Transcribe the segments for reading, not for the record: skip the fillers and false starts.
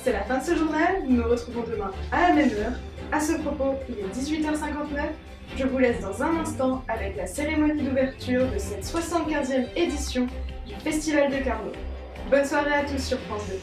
C'est la fin de ce journal, nous nous retrouvons demain à la même heure. À ce propos, il est 18h59. Je vous laisse dans un instant avec la cérémonie d'ouverture de cette 75e édition du Festival de Carnot. Bonne soirée à tous sur France 2.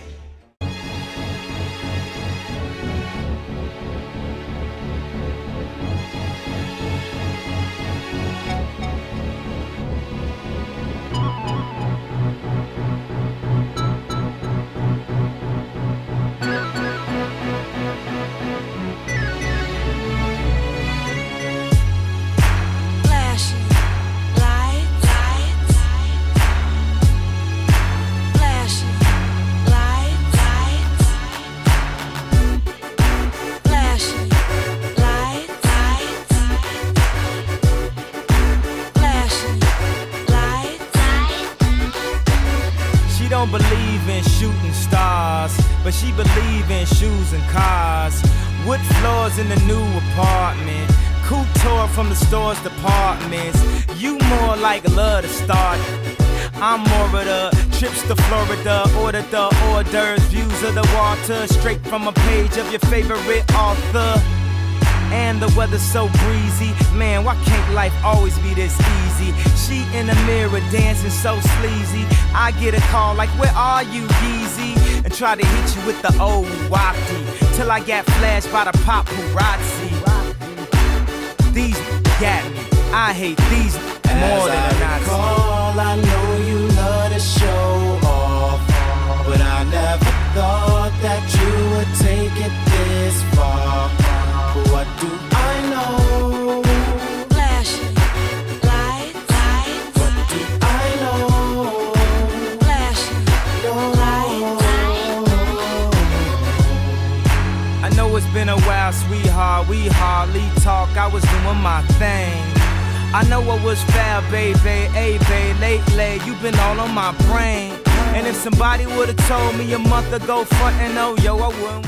Don't believe in shooting stars, but she believe in shoes and cars. Wood floors in the new apartment, couture from the store's departments. You more like love to start. I'm more of the trips to Florida, order the hors d'oeuvres, views of the water, straight from a page of your favorite author. And the weather's so breezy, man, why can't life always be this easy? She in the mirror dancing so sleazy. I get a call like, where are you, Yeezy? And try to hit you with the old wafty, till I got flashed by the paparazzi. These got me, I hate these more than a Nazi. I know you love to show off, but I never thought that you would take it this far. What do I know? Flashing lights. What do I know? Flashing lights. I know it's been a while, sweetheart, we hardly talk, I was doing my thing. I know what was fair, baby, hey, babe, lately you've been all on my brain. And if somebody would've told me a month ago, front and oh, yo, I wouldn't want.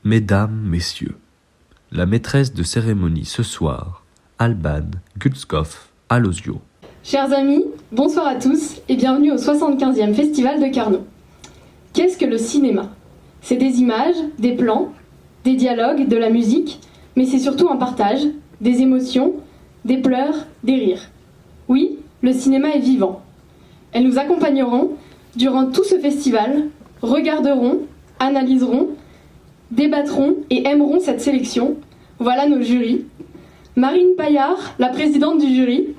Mesdames, Messieurs, la maîtresse de cérémonie ce soir, Alban Gutskopf Alozio. Chers amis, bonsoir à tous et bienvenue au 75e Festival de Carnot. Qu'est-ce que le cinéma? C'est des images, des plans, des dialogues, de la musique, mais c'est surtout un partage, des émotions, des pleurs, des rires. Oui, le cinéma est vivant. Elles nous accompagneront durant tout ce festival, regarderont, analyseront, débattront et aimeront cette sélection. Voilà nos jurys. Marine Paillard, la présidente du jury.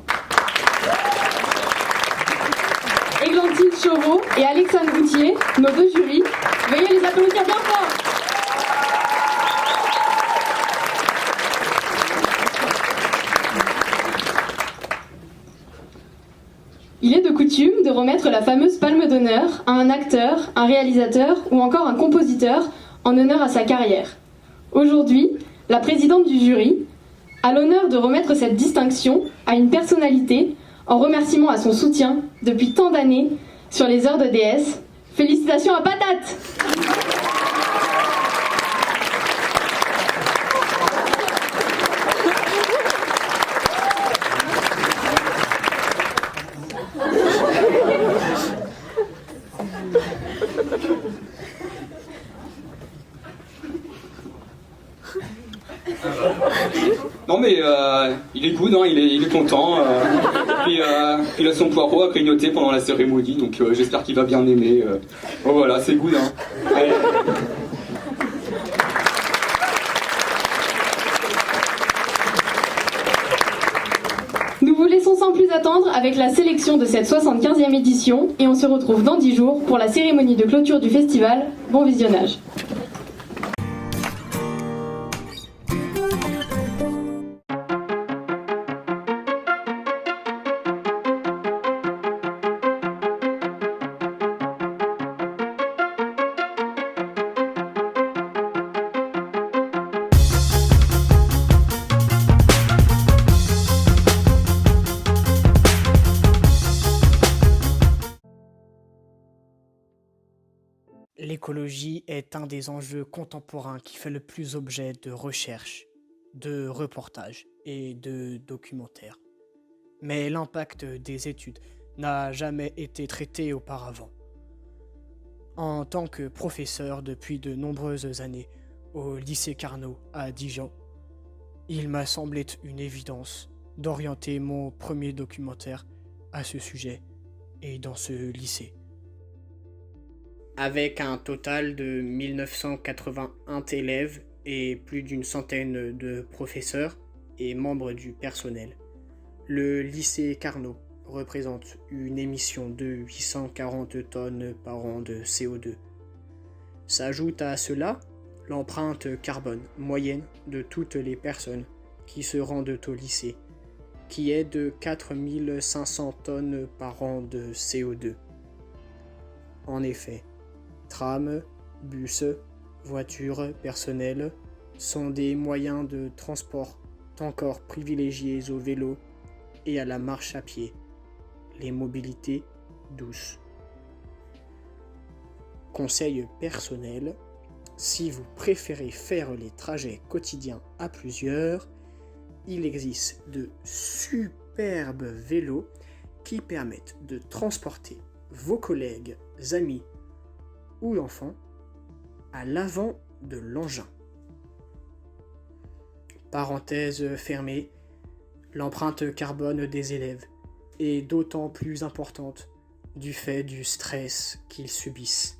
Églantine Chauveau et Alexandre Goutier, nos deux jurys. Veuillez les applaudir bien fort. Il est de coutume de remettre la fameuse palme d'honneur à un acteur, un réalisateur ou encore un compositeur en honneur à sa carrière. Aujourd'hui, la présidente du jury a l'honneur de remettre cette distinction à une personnalité en remerciement à son soutien depuis tant d'années sur les heures de DS. Félicitations à Patate! Non mais il est good, hein, il est content. Puis il a son poireau à grignoter pendant la cérémonie, donc j'espère qu'il va bien aimer. Bon, voilà, c'est good. Hein. Allez. Nous vous laissons sans plus attendre avec la sélection de cette 75e édition et on se retrouve dans 10 jours pour la cérémonie de clôture du festival. Bon visionnage. L'écologie est un des enjeux contemporains qui fait le plus objet de recherche, de reportages et de documentaires. Mais l'impact des études n'a jamais été traité auparavant. En tant que professeur depuis de nombreuses années au lycée Carnot à Dijon, il m'a semblé une évidence d'orienter mon premier documentaire à ce sujet et dans ce lycée. Avec un total de 1981 élèves et plus d'une centaine de professeurs et membres du personnel, le lycée Carnot représente une émission de 840 tonnes par an de CO2. S'ajoute à cela l'empreinte carbone moyenne de toutes les personnes qui se rendent au lycée, qui est de 4500 tonnes par an de CO2. En effet, trams, bus, voitures personnelles sont des moyens de transport encore privilégiés au vélo et à la marche à pied, les mobilités douces. Conseil personnel, si vous préférez faire les trajets quotidiens à plusieurs, il existe de superbes vélos qui permettent de transporter vos collègues, amis ou enfants à l'avant de l'engin. Parenthèse fermée, l'empreinte carbone des élèves est d'autant plus importante du fait du stress qu'ils subissent.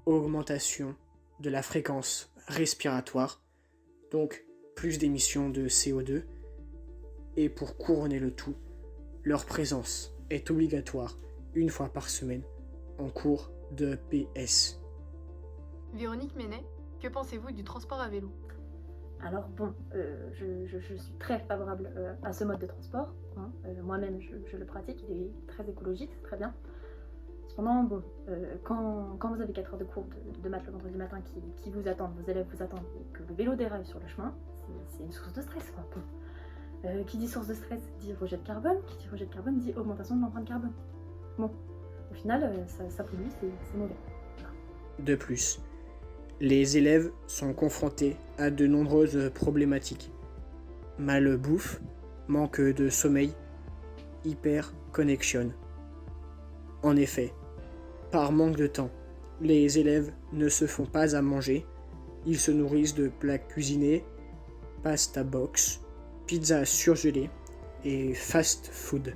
Augmentation de la fréquence respiratoire, donc plus d'émissions de CO2, et pour couronner le tout, leur présence est obligatoire une fois par semaine en cours de PS. Véronique Ménet, que pensez-vous du transport à vélo ? Alors bon, je suis très favorable à ce mode de transport. Hein. Moi-même, je le pratique, il est très écologique, c'est très bien. Cependant, bon, quand vous avez 4 heures de cours de maths le vendredi matin qui vous attendent, vos élèves vous attendent, et que le vélo déraille sur le chemin, c'est une source de stress, quoi. Bon. Qui dit source de stress dit rejet de carbone, qui dit rejet de carbone dit augmentation de l'empreinte carbone. Bon, au final, ça pollue, c'est mauvais. De plus, les élèves sont confrontés à de nombreuses problématiques. Malbouffe, manque de sommeil, hyperconnexion. En effet, par manque de temps, les élèves ne se font pas à manger, ils se nourrissent de plats cuisinés, pasta box, pizza surgelée et fast food.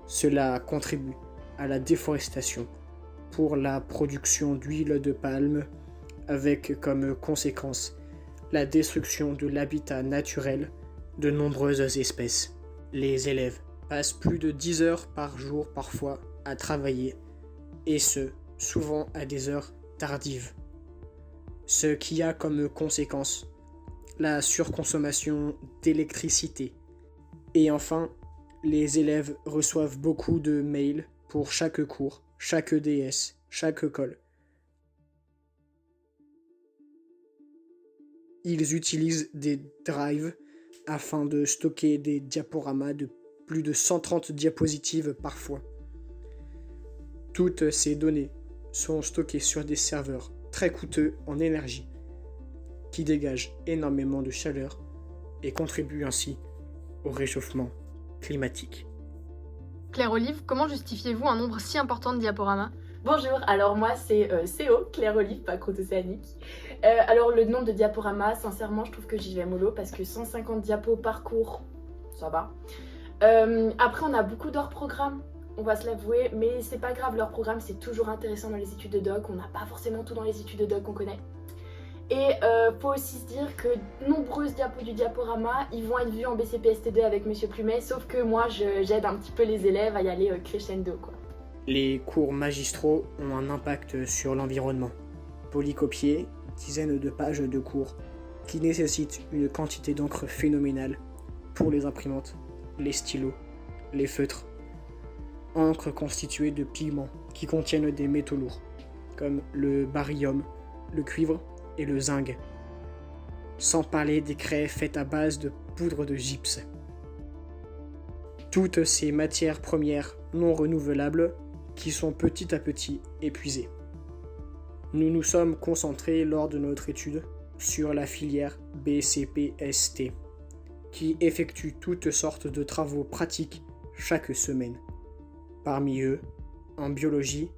Cela contribue à la déforestation pour la production d'huile de palme, avec comme conséquence la destruction de l'habitat naturel de nombreuses espèces. Les élèves passent plus de 10 heures par jour parfois à travailler, et ce, souvent à des heures tardives. Ce qui a comme conséquence la surconsommation d'électricité. Et enfin, les élèves reçoivent beaucoup de mails pour chaque cours, chaque DS, chaque colle. Ils utilisent des drives afin de stocker des diaporamas de plus de 130 diapositives parfois. Toutes ces données sont stockées sur des serveurs très coûteux en énergie, qui dégagent énormément de chaleur et contribuent ainsi au réchauffement climatique. Claire Olive, comment justifiez-vous un nombre si important de diaporamas ? Bonjour, alors moi c'est CO, Claire Olive, pas Croûte Océanique. Alors le nombre de diaporamas, sincèrement je trouve que j'y vais mollo parce que 150 diapos par cours, ça va. Après on a beaucoup d'heures programme, on va se l'avouer, mais c'est pas grave, leur programme c'est toujours intéressant dans les études de doc, on n'a pas forcément tout dans les études de doc qu'on connaît. Et faut aussi se dire que nombreuses diapos du diaporama, ils vont être vus en BCPST2 avec Monsieur Plumet, sauf que moi j'aide un petit peu les élèves à y aller crescendo quoi. Les cours magistraux ont un impact sur l'environnement. Polycopier, dizaines de pages de cours, qui nécessitent une quantité d'encre phénoménale pour les imprimantes, les stylos, les feutres. Encre constituée de pigments qui contiennent des métaux lourds, comme le barium, le cuivre et le zinc. Sans parler des craies faites à base de poudre de gypse. Toutes ces matières premières non renouvelables qui sont petit à petit épuisées. Nous nous sommes concentrés lors de notre étude sur la filière BCPST, qui effectue toutes sortes de travaux pratiques chaque semaine. Parmi eux, en biologie,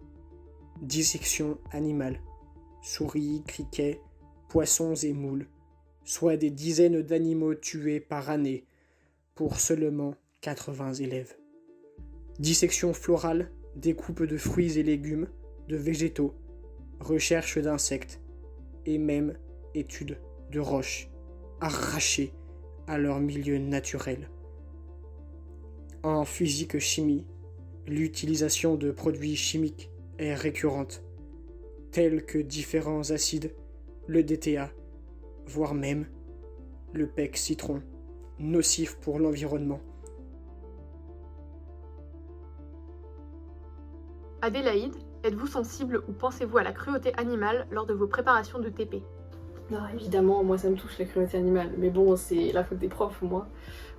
dissection animale, souris, criquets, poissons et moules, soit des dizaines d'animaux tués par année pour seulement 80 élèves. Dissection florale, découpe de fruits et légumes, de végétaux, recherche d'insectes et même étude de roches arrachées à leur milieu naturel. En physique-chimie, l'utilisation de produits chimiques est récurrente, tels que différents acides, le DTA, voire même le pec citron, nocif pour l'environnement. Adélaïde, êtes-vous sensible ou pensez-vous à la cruauté animale lors de vos préparations de TP? Non, évidemment, moi ça me touche la cruauté animale, mais bon, c'est la faute des profs, moi.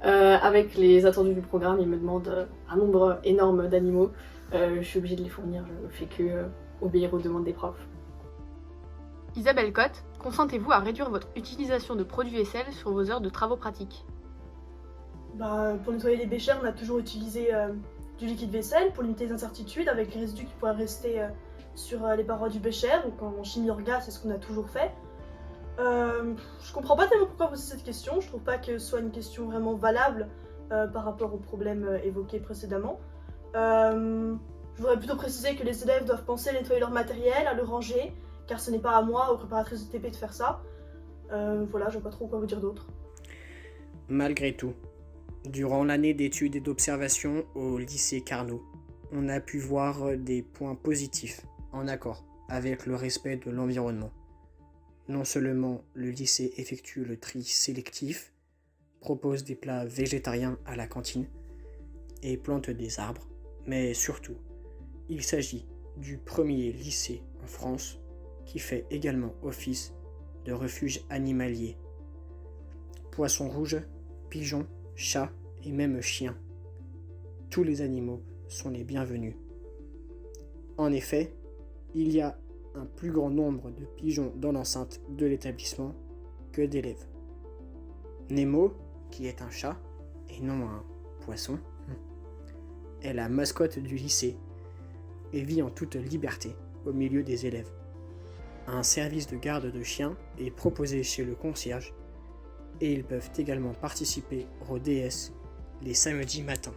Avec les attendus du programme, ils me demandent un nombre énorme d'animaux. Je suis obligée de les fournir, je ne fais que obéir aux demandes des profs. Isabelle Cotte, consentez-vous à réduire votre utilisation de produits vaisselle sur vos heures de travaux pratiques? Pour nettoyer les béchères, on a toujours utilisé du liquide vaisselle pour limiter les incertitudes avec les résidus qui pourraient rester sur les parois du bécher. Donc en chimie orga, c'est ce qu'on a toujours fait. Je comprends pas tellement pourquoi vous posez cette question. Je trouve pas que ce soit une question vraiment valable par rapport aux problèmes évoqués précédemment. Je voudrais plutôt préciser que les élèves doivent penser à nettoyer leur matériel, à le ranger, car ce n'est pas à moi, aux préparatrices de TP, de faire ça. Voilà, je vois pas trop quoi vous dire d'autre. Malgré tout, durant l'année d'études et d'observation au lycée Carnot, on a pu voir des points positifs en accord avec le respect de l'environnement. Non seulement le lycée effectue le tri sélectif, propose des plats végétariens à la cantine et plante des arbres, mais surtout, il s'agit du premier lycée en France qui fait également office de refuge animalier. Poissons rouges, pigeons, chats et même chiens. Tous les animaux sont les bienvenus. En effet, il y a un plus grand nombre de pigeons dans l'enceinte de l'établissement que d'élèves. Nemo, qui est un chat et non un poisson, est la mascotte du lycée et vit en toute liberté au milieu des élèves. Un service de garde de chiens est proposé chez le concierge et ils peuvent également participer au DS les samedis matins.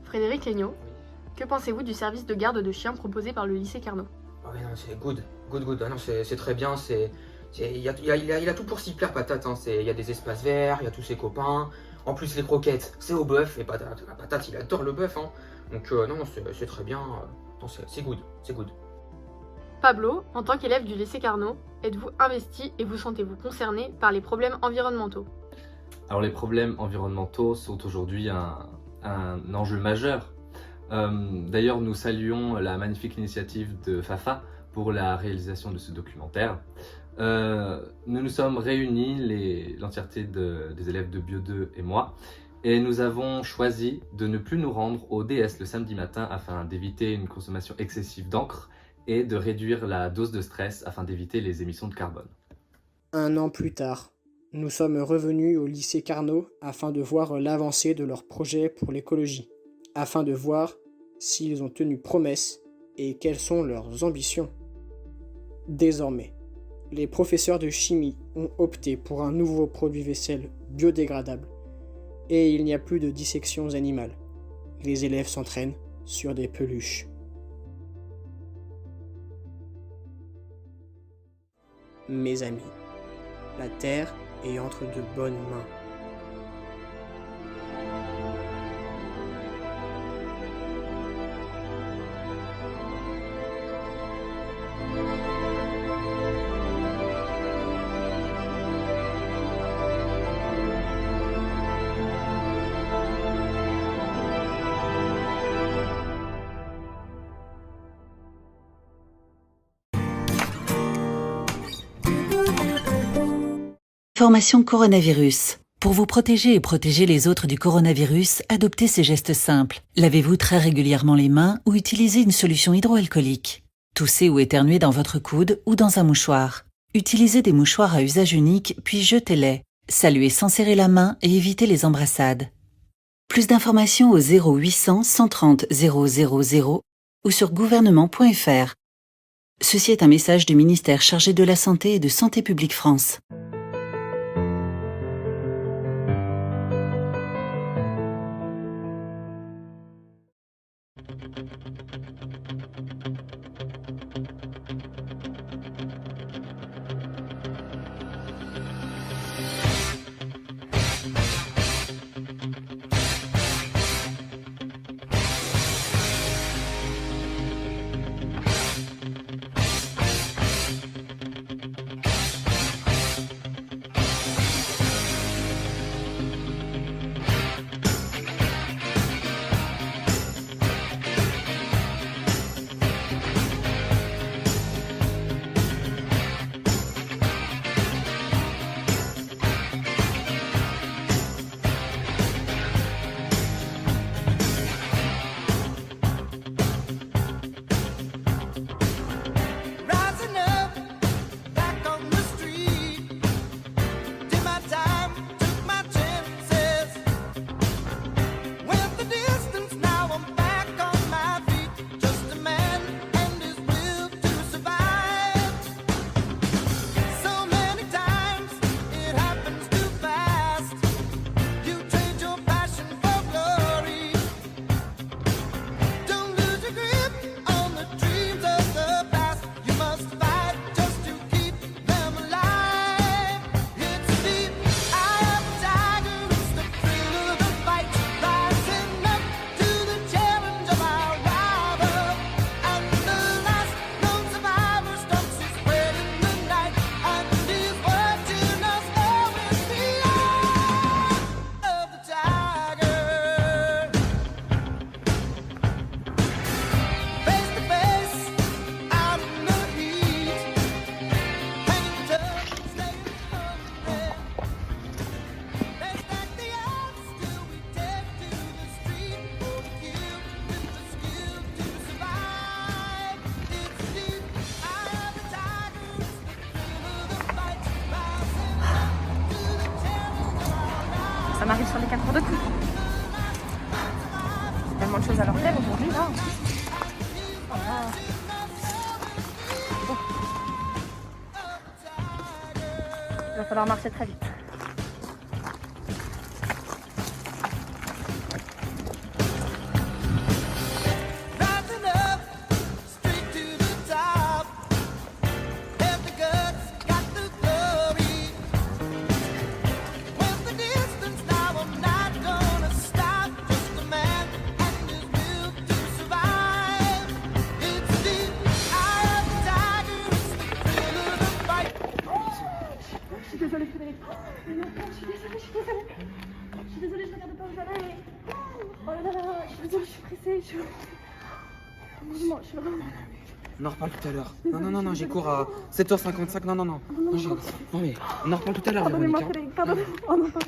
Frédéric Legnaud, que pensez-vous du service de garde de chiens proposé par le lycée Carnot? Ah oui, non, c'est good. Ah non, c'est très bien, il y a tout pour s'y plaire, patate. Hein. Il y a des espaces verts, il y a tous ses copains. En plus, les croquettes, c'est au bœuf. Et patate, il adore le bœuf. Hein. Donc, non, c'est très bien. Non, c'est good. Pablo, en tant qu'élève du lycée Carnot, êtes-vous investi et vous sentez-vous concerné par les problèmes environnementaux? Alors, les problèmes environnementaux sont aujourd'hui un enjeu majeur. D'ailleurs, nous saluons la magnifique initiative de Fafa pour la réalisation de ce documentaire. Nous nous sommes réunis, l'entièreté des élèves de Bio 2 et moi, et nous avons choisi de ne plus nous rendre au DS le samedi matin afin d'éviter une consommation excessive d'encre et de réduire la dose de stress afin d'éviter les émissions de carbone. Un an plus tard, nous sommes revenus au lycée Carnot afin de voir l'avancée de leur projet pour l'écologie, afin de voir s'ils ont tenu promesse et quelles sont leurs ambitions. Désormais, les professeurs de chimie ont opté pour un nouveau produit vaisselle biodégradable et il n'y a plus de dissections animales. Les élèves s'entraînent sur des peluches. Mes amis, la Terre est entre de bonnes mains. Formation coronavirus. Pour vous protéger et protéger les autres du coronavirus, adoptez ces gestes simples. Lavez-vous très régulièrement les mains ou utilisez une solution hydroalcoolique. Toussez ou éternuez dans votre coude ou dans un mouchoir. Utilisez des mouchoirs à usage unique, puis jetez-les. Saluez sans serrer la main et évitez les embrassades. Plus d'informations au 0800 130 000 ou sur gouvernement.fr. Ceci est un message du ministère chargé de la Santé et de Santé publique France. Ça m'arrive sur les 4 heures de coups. Tellement de choses à leur faire aujourd'hui là. Voilà. Bon. Il va falloir marcher très vite. Je suis désolée Frédéric. Je suis désolée, je regarde pas où j'allais. Oh là là, je suis désolée, je suis pressée. Je suis vraiment... On en reparle tout à l'heure. Non, j'ai cours à 7h55. Non, mais on en reparle tout à l'heure. Pardonnez-moi Véronique, Frédéric, pardonnez-moi. Oh non, pas.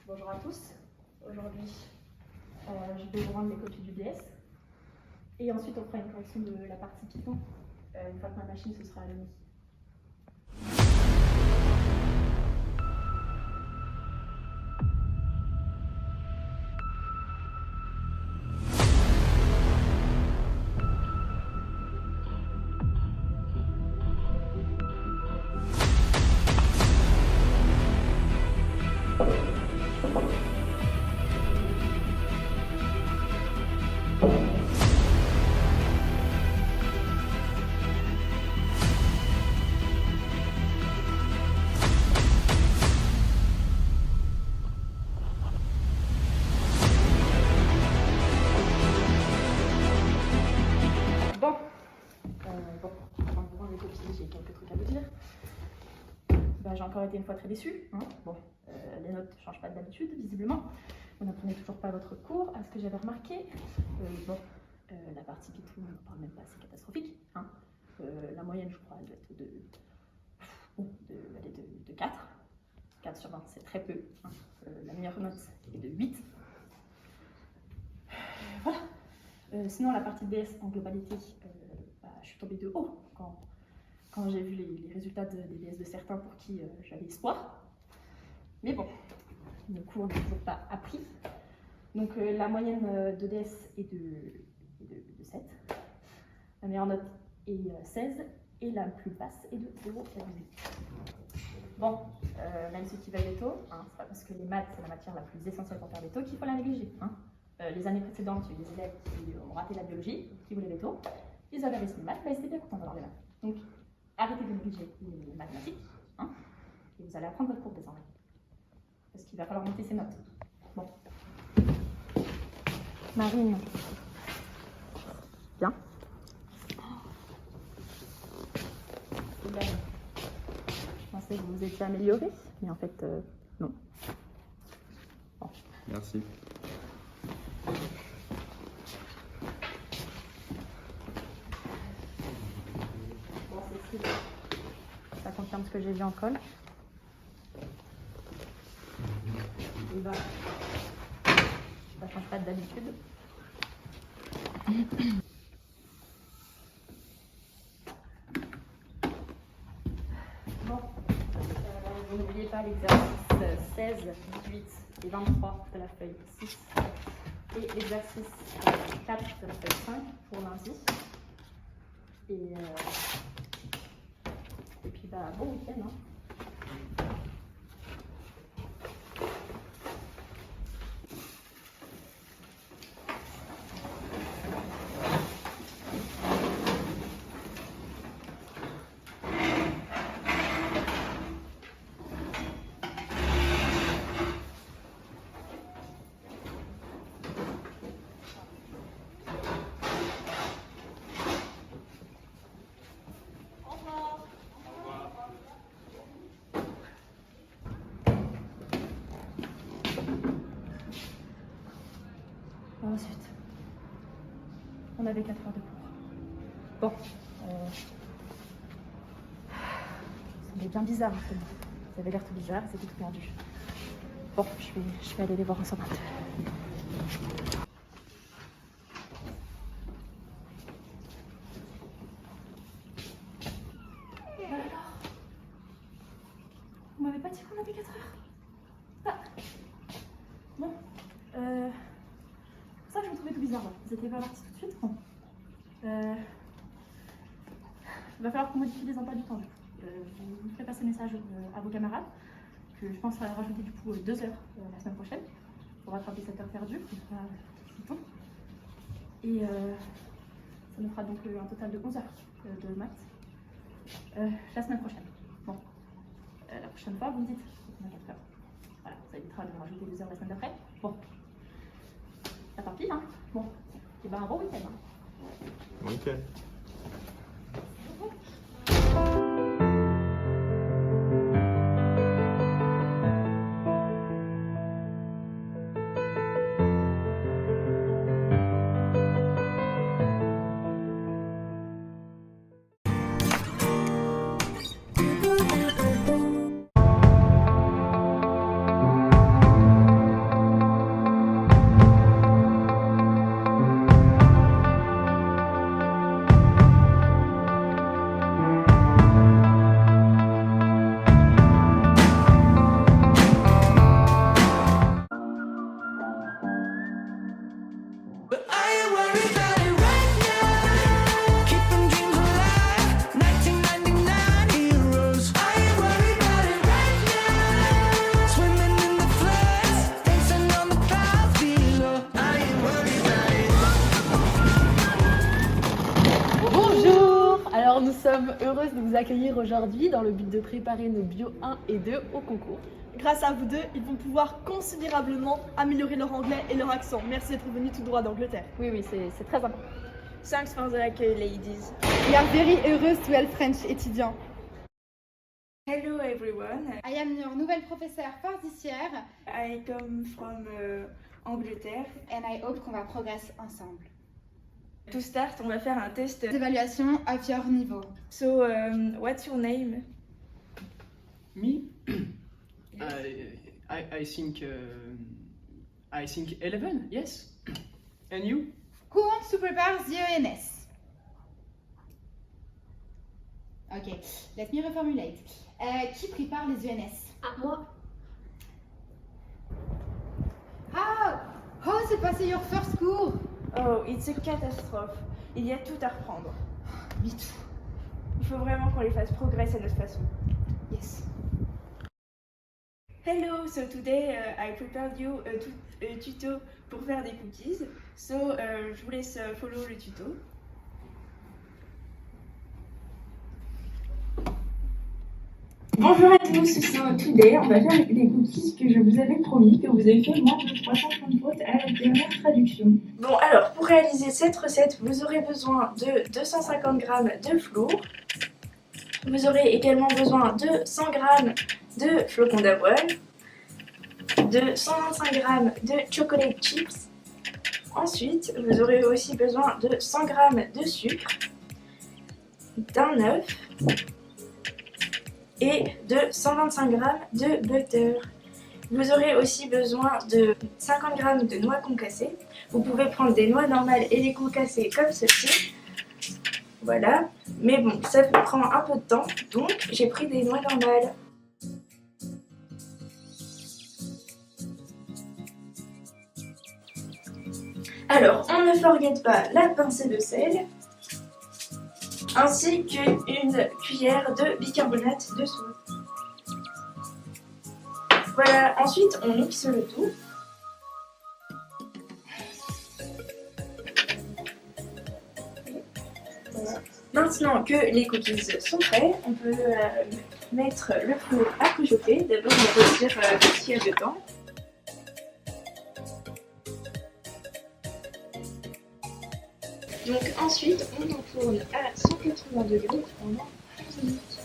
Bonjour à tous. Aujourd'hui, je vais vous rendre mes copies du DS. Et ensuite, on fera une correction de la partie Python une fois que ma machine se sera allumée. Avant de vous rendre les copies, j'ai quelques trucs à vous dire. J'ai encore été une fois très déçue. Hein. Les notes ne changent pas d'habitude, visiblement. Vous n'apprenez toujours pas votre cours, à ce que j'avais remarqué. La partie Pitou, on n'en parle même pas, c'est catastrophique. Hein. La moyenne, je crois, elle doit être de 4. 4 sur 20, c'est très peu. Hein. La meilleure note est de 8. Voilà. Sinon, la partie DS en globalité, je suis tombée de haut quand j'ai vu les résultats des DS de certains pour qui j'avais espoir. Mais bon, le cours n'est toujours pas appris. Donc la moyenne de DS est de 7. La meilleure note est 16 et la plus basse est de 0,8. Bon, même ceux qui veulent veto, hein, c'est pas parce que les maths c'est la matière la plus essentielle pour faire veto qu'il faut la négliger. Hein. Les années précédentes, il y a eu des élèves qui ont raté la biologie, qui voulaient veto. Ils avaient réussi les maths, ils étaient bien contents d'avoir les maths. Donc arrêtez de négliger les mathématiques, hein, et vous allez apprendre votre cours désormais. Parce qu'il va falloir monter ses notes. Bon. Marine. Bien. Je pensais que vous vous étiez amélioré, mais en fait, non. Bon. Merci. Bon, c'est sûr. Ça confirme ce que j'ai vu en colle. Et bah, ça change pas d'habitude. Bon, vous n'oubliez pas l'exercice 16, 18 et 23 de la feuille 6 et l'exercice 4 de la feuille 5 pour lundi. Et puis bah, bon week-end. Hein. Ensuite, on avait 4 heures de cours. Bon, ça m'est bien bizarre, justement. Ça avait l'air tout bizarre, c'était tout perdu. Bon, je vais aller les voir ensemble. Alors, vous m'avez pas dit qu'on avait 4 heures? Ah. Bon, ça je me trouvais tout bizarre. Vous n'étiez pas partis tout de suite. Bon. Il va falloir qu'on modifie les emplois du temps. Je vous ferai passer message à vos camarades que je pense à rajouter du coup 2 heures la semaine prochaine pour rattraper cette heure perdue. Et ça nous fera donc un total de 11 heures de maths la semaine prochaine. Bon, la prochaine fois vous me dites qu'on a 4 heures. Voilà, ça évitera de rajouter 2 heures la semaine d'après. Bon. Ça part pile, hein. Bon, et ben un bon week-end. Hein. Bon week-end. sommes heureuses de vous accueillir aujourd'hui dans le but de préparer nos bio 1 et 2 au concours. Grâce à vous deux, ils vont pouvoir considérablement améliorer leur anglais et leur accent. Merci d'être venus tout droit d'Angleterre. Oui, c'est très important. Thanks for the accueil, ladies. We are very heureux to help French étudiants. Hello everyone. I am your nouvelle professeure for this year. I come from Angleterre. And I hope qu'on va progresser ensemble. To start, on va faire un test d'évaluation of your niveau. So, what's your name? Me? I think 11, yes. And you? Who wants to prepare the ENS? Ok, let me reformulate. Qui prépare les ENS? Ah, moi. How s'est passé your first cours? Oh, it's a catastrophe. Il y a tout à reprendre. Me too. Il faut vraiment qu'on les fasse progresser à notre façon. Yes. Hello, so today I prepared you a tuto pour faire des cookies. So, je vous laisse follow le tuto. Bonjour à tous, so today on va faire les cookies que je vous avais promis, que vous avez fait moins de 330 fautes à la dernière traduction. Bon alors, pour réaliser cette recette, vous aurez besoin de 250 g de flour. Vous aurez également besoin de 100 g de flocons d'avoine, de 125 g de chocolate chips. Ensuite, vous aurez aussi besoin de 100 g de sucre, d'un œuf et de 125 g de butter. Vous aurez aussi besoin de 50 g de noix concassées. Vous pouvez prendre des noix normales et les concasser comme ceci. Voilà, mais bon, ça prend un peu de temps, donc j'ai pris des noix normales. Alors, on ne forget pas la pincée de sel, ainsi qu'une cuillère de bicarbonate de soude. Voilà, ensuite on mixe le tout. Voilà. Maintenant que les cookies sont prêts, on peut mettre le four à préchauffer. D'abord on va retirer ce qu'il y a dedans. Donc ensuite, on enfourne à 180 degrés pendant 15 minutes.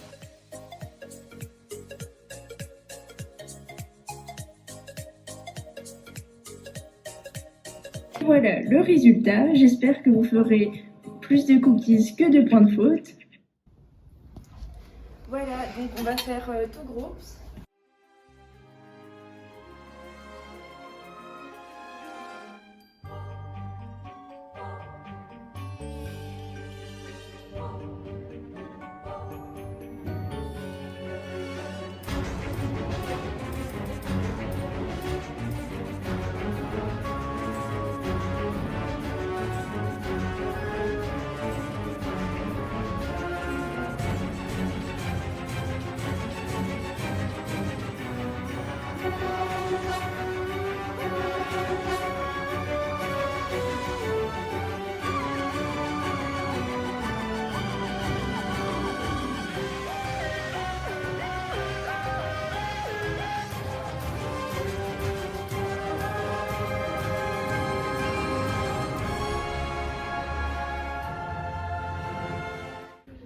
Voilà le résultat, j'espère que vous ferez plus de cookies que de points de faute. Voilà, donc on va faire two groups.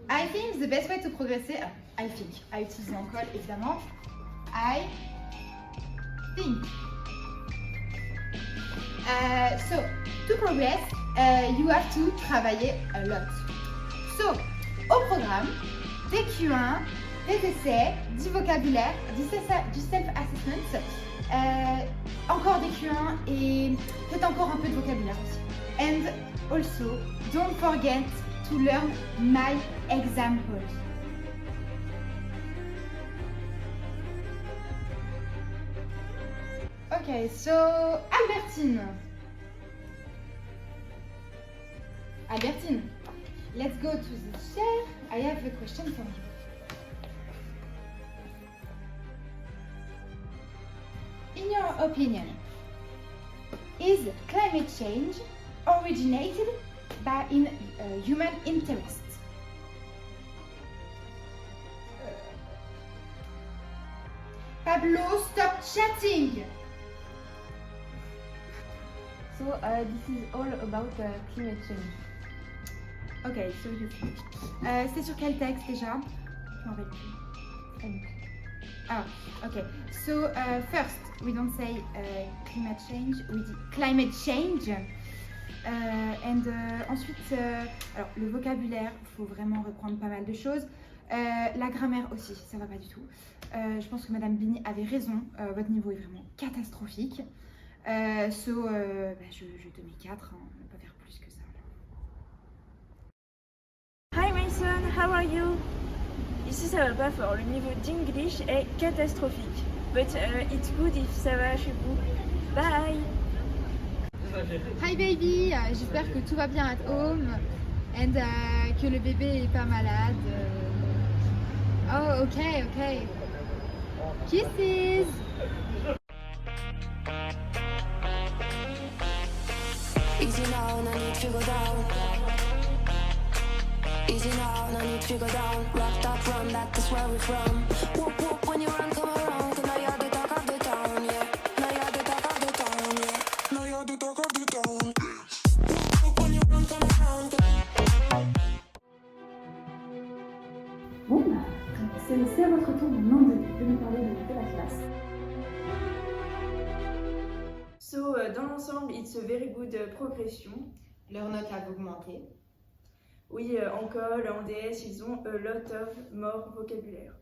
I think the best way to progresser, I utilise l'encol évidemment. I think. So, to progress, you have to travailler a lot. So, au programme, des Q1, des essais, du vocabulaire, du self-assessment, encore des Q1 et peut-être encore un peu de vocabulaire aussi. And also, don't forget to learn my examples. Okay, so Albertine. Albertine, let's go to the chair. I have a question for you. In your opinion, is climate change originated by human interest? Pablo, stop chatting. So this is all about climate change. Ok, so c'est sur quel texte déjà? Je m'en rappelle plus. Ah, ok. So first, we don't say climate change, we dit climate change. Ensuite, alors le vocabulaire, il faut vraiment reprendre pas mal de choses. La grammaire aussi, ça va pas du tout. Je pense que Madame Bini avait raison, votre niveau est vraiment catastrophique. Je te mets 4, hein, on ne va pas faire plus que ça. Hi Mason, how are you? Ici ça va pas fort, le niveau d'English est catastrophique. But it's good if ça va chez vous. Bye! Hi baby, j'espère que tout va bien at home and que le bébé est pas malade. Oh ok. Kisses! Easy now, no need to go down. Easy now, no need to go down. Rock that run, that's where we're from. Whoop whoop when you run, come around. 'Cause now you're the talk of the town, yeah. Now you're the talk of the town, yeah. Now you're the talk of the town. Whoop whoop when you run, come around. Bon, c'est à votre tour maintenant de nous parler de la classe. So, dans l'ensemble, it's a very good progression. Leur note a augmenté. Oui, en col, en DS, ils ont a lot of more vocabulaire.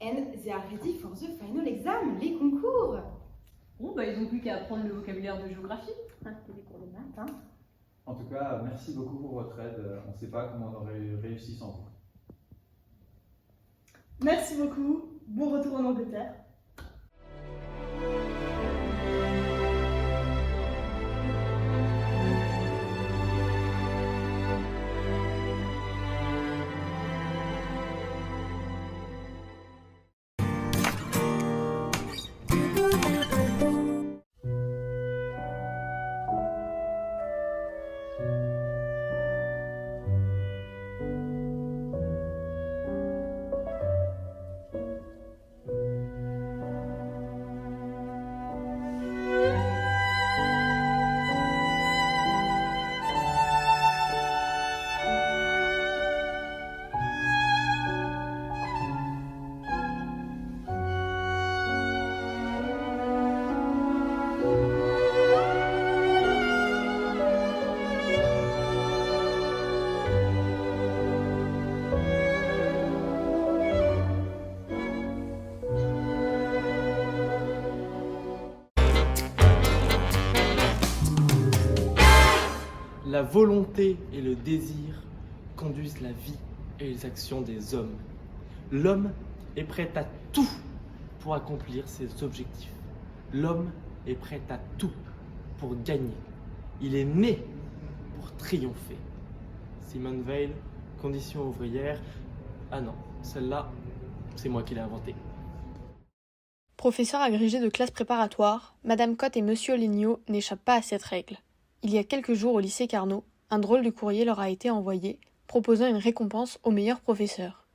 And they are ready for the final exam, les concours. Bon, bah ils ont plus qu'à apprendre le vocabulaire de géographie. C'est des cours de maths, hein. En tout cas, merci beaucoup pour votre aide. On ne sait pas comment on aurait réussi sans vous. Merci beaucoup. Bon retour en Angleterre. La volonté et le désir conduisent la vie et les actions des hommes. L'homme est prêt à tout pour accomplir ses objectifs. L'homme est prêt à tout pour gagner. Il est né pour triompher. Simone Weil, Conditions ouvrières. Ah non, celle-là, c'est moi qui l'ai inventée. Professeur agrégé de classe préparatoire, Madame Cotte et Monsieur Lignot n'échappent pas à cette règle. Il y a quelques jours au lycée Carnot, un drôle de courrier leur a été envoyé, proposant une récompense aux meilleurs professeurs.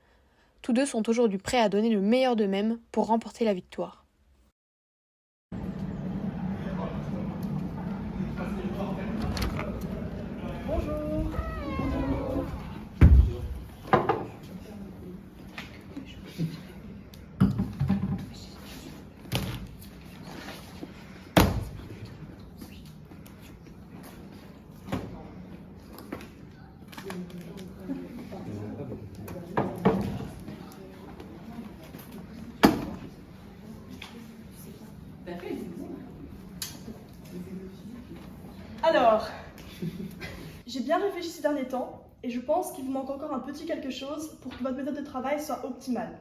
Tous deux sont aujourd'hui prêts à donner le meilleur d'eux-mêmes pour remporter la victoire. Alors, j'ai bien réfléchi ces derniers temps et je pense qu'il vous manque encore un petit quelque chose pour que votre méthode de travail soit optimale.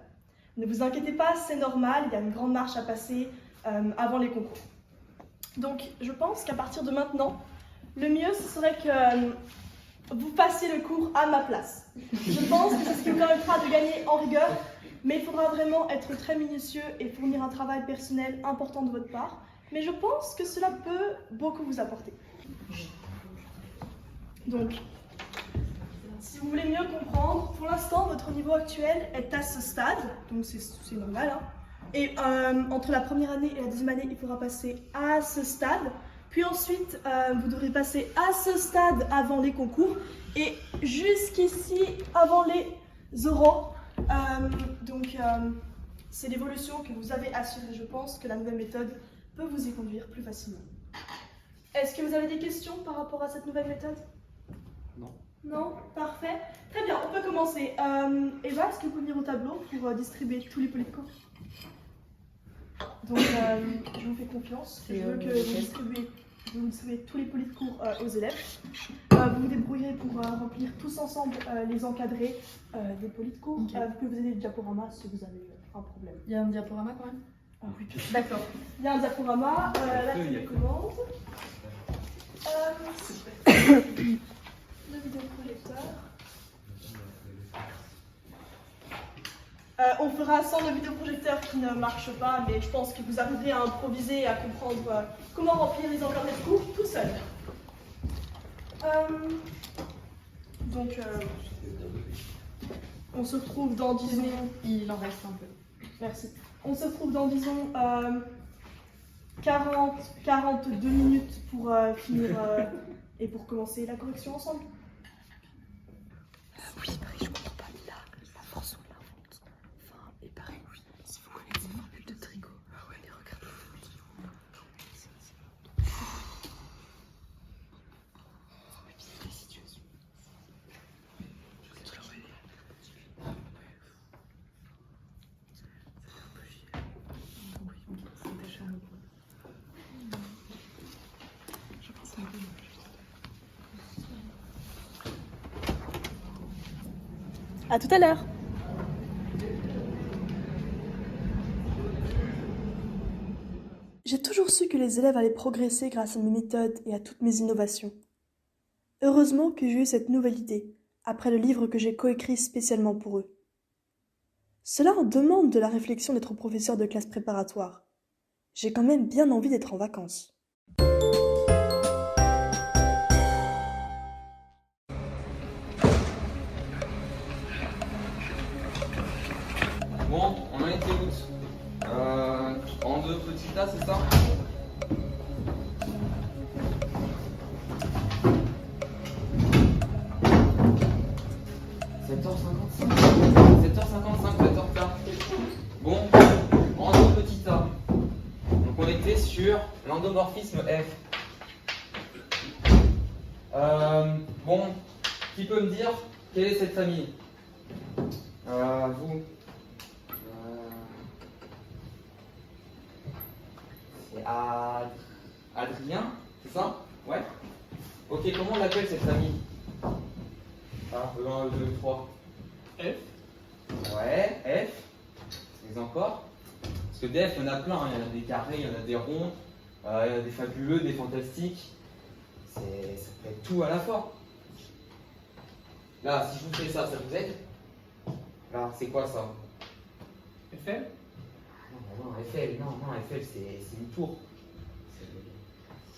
Ne vous inquiétez pas, c'est normal, il y a une grande marche à passer avant les concours. Donc, je pense qu'à partir de maintenant, le mieux ce serait que vous passiez le cours à ma place. Je pense que c'est ce qui vous permettra de gagner en rigueur, mais il faudra vraiment être très minutieux et fournir un travail personnel important de votre part. Mais je pense que cela peut beaucoup vous apporter. Donc, si vous voulez mieux comprendre, pour l'instant, votre niveau actuel est à ce stade, donc c'est normal, hein, Et entre la première année et la deuxième année, il faudra passer à ce stade. Puis ensuite, vous devrez passer à ce stade avant les concours. Et jusqu'ici, avant les oraux. C'est l'évolution que vous avez assurée. Je pense que la nouvelle méthode peut vous y conduire plus facilement. Est-ce que vous avez des questions par rapport à cette nouvelle méthode? Non. Non? Parfait. Très bien, on peut commencer. Eva, est-ce que vous pouvez venir au tableau pour distribuer tous les polycours? Donc, je vous fais confiance. Je veux que vous distribuez tous les polycours aux élèves. Vous vous débrouillerez pour remplir tous ensemble les encadrés des polycours. Okay. Vous pouvez vous aider du diaporama si vous avez un problème. Il y a un diaporama quand même? Ah oui, d'accord. Il y a un diaporama. Là, je commence. Le vidéoprojecteur. On fera sans le vidéoprojecteur qui ne marche pas, mais je pense que vous arriverez à improviser et à comprendre comment remplir les encadrés de cours tout seul. On se retrouve dans, disons... Il en reste un peu. Merci. On se retrouve dans, disons, 42 minutes pour finir et pour commencer la correction ensemble. Oui, Marie, je comprends pas. La force, on l'invente. Enfin, et pareil, oui. Si vous connaissez une bulle de trigo, les regarde le foot. Oui, puis il y a des situations. Je te le relais. Ça fait un peu chier. Oui, ok, c'est déjà un peu. Je pense à un peu. À tout à l'heure. J'ai toujours su que les élèves allaient progresser grâce à mes méthodes et à toutes mes innovations. Heureusement que j'ai eu cette nouvelle idée, après le livre que j'ai coécrit spécialement pour eux. Cela en demande de la réflexion d'être professeur de classe préparatoire. J'ai quand même bien envie d'être en vacances. Bon, on en était où? En deux petits tas, c'est ça? Bon, en deux petits tas. Donc on était sur l'endomorphisme F. Bon, qui peut me dire quelle est cette famille? Vous. C'est Adrien, c'est ça? Ouais. Ok, comment on l'appelle cette famille? Ah, E1, E2, E3. F. Ouais, F. Mais encore. Parce que des F, il y en a plein, hein. Il y en a des carrés, il y en a des ronds, il y en a des fabuleux, des fantastiques. Ça peut être tout à la fois. Là, si je vous fais ça, ça vous aide? Là, c'est quoi ça? FL? Non, FL, non, FL, c'est une tour.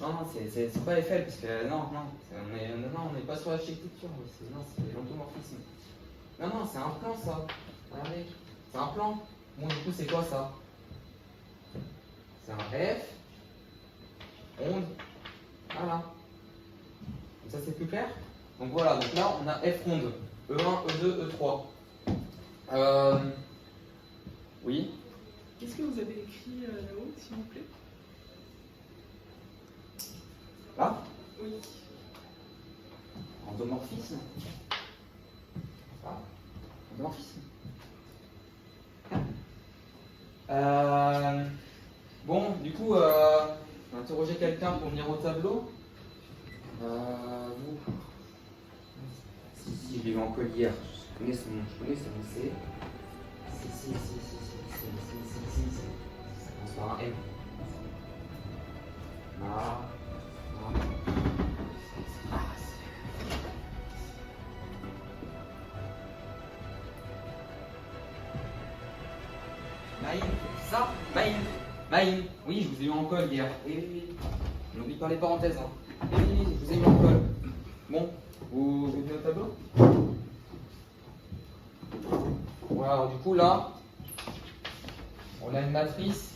Non, c'est pas FL, parce que non, on n'est pas sur l'architecture, non, c'est l'endomorphisme. Non, c'est un plan, ça. Regardez, c'est un plan. Bon, du coup, c'est quoi ça? C'est un F, onde, voilà. Donc ça, c'est plus clair? Donc voilà, donc là, on a F onde, E1, E2, E3. Oui. Qu'est-ce que vous avez écrit là-haut, s'il vous plaît? Là? Oui. Endomorphisme. Ah, endomorphisme. Bon, du coup, on va interroger quelqu'un pour venir au tableau. Vous. Si, je l'ai vu en collière. Je connais son C. Si. Ça commence par un M. Maïm, c'est ça? Maïm, oui, je vous ai eu en colle hier. Oui. N'oublie pas les parenthèses. Hein. Oui, je vous ai eu en colle. Bon, vous venez au tableau? Ouais, alors du coup là, On a une matrice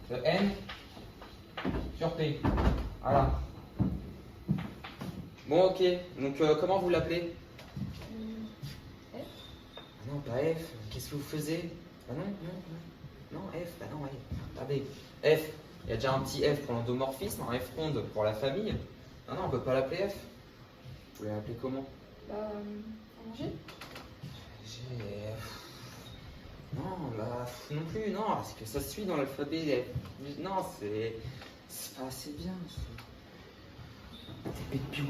de n sur p. Voilà. Bon, ok. Donc, comment vous l'appelez? F. Ah non, pas F. Qu'est-ce que vous faisiez? Ah non, non, non. Non, F. Bah non, ouais. Regardez. F. Il y a déjà un petit F pour l'endomorphisme, un F ronde pour la famille. Non, non, on peut pas l'appeler F. Vous pouvez l'appeler comment? G. G. Non, bah non plus, non, parce que ça suit dans l'alphabet. Non, c'est pas assez bien. C'est de bio.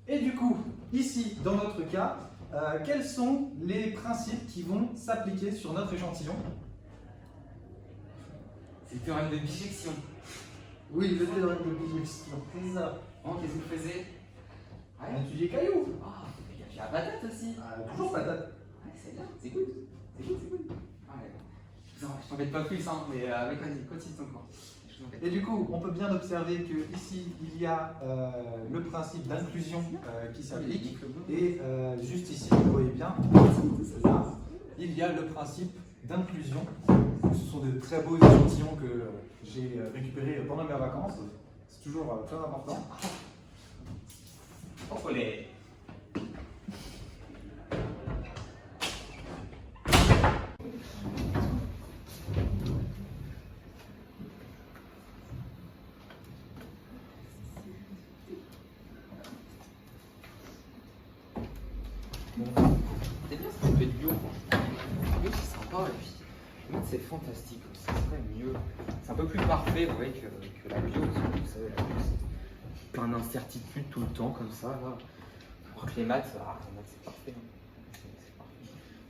Et du coup, ici, dans notre cas, quels sont les principes qui vont s'appliquer sur notre échantillon? C'est le théorème de bijection. Oui, le théorème de bijection, c'est ça. Bon, qu'est-ce que vous faisiez? On étudie caillou. Ah, il y a la patate aussi. Toujours patate. Ouais, c'est bien, c'est good. C'est good, c'est good. Ouais. Je t'embête pas plus, hein, mais vas-y, continue ton cours. Et du coup, on peut bien observer que ici il y a le principe d'inclusion qui s'applique, et juste ici, vous voyez bien, là, il y a le principe d'inclusion. Ce sont de très beaux échantillons que j'ai récupérés pendant mes vacances. C'est toujours très important. Oh, les... C'est bien ça fait de bio. Bio c'est sympa et puis le maths c'est fantastique aussi, c'est quand même mieux. C'est un peu plus parfait vous voyez, que la bio, parce que vous savez la bio c'est plein d'incertitudes tout le temps comme ça là. Alors que les maths, c'est parfait. Hein. C'est parfait.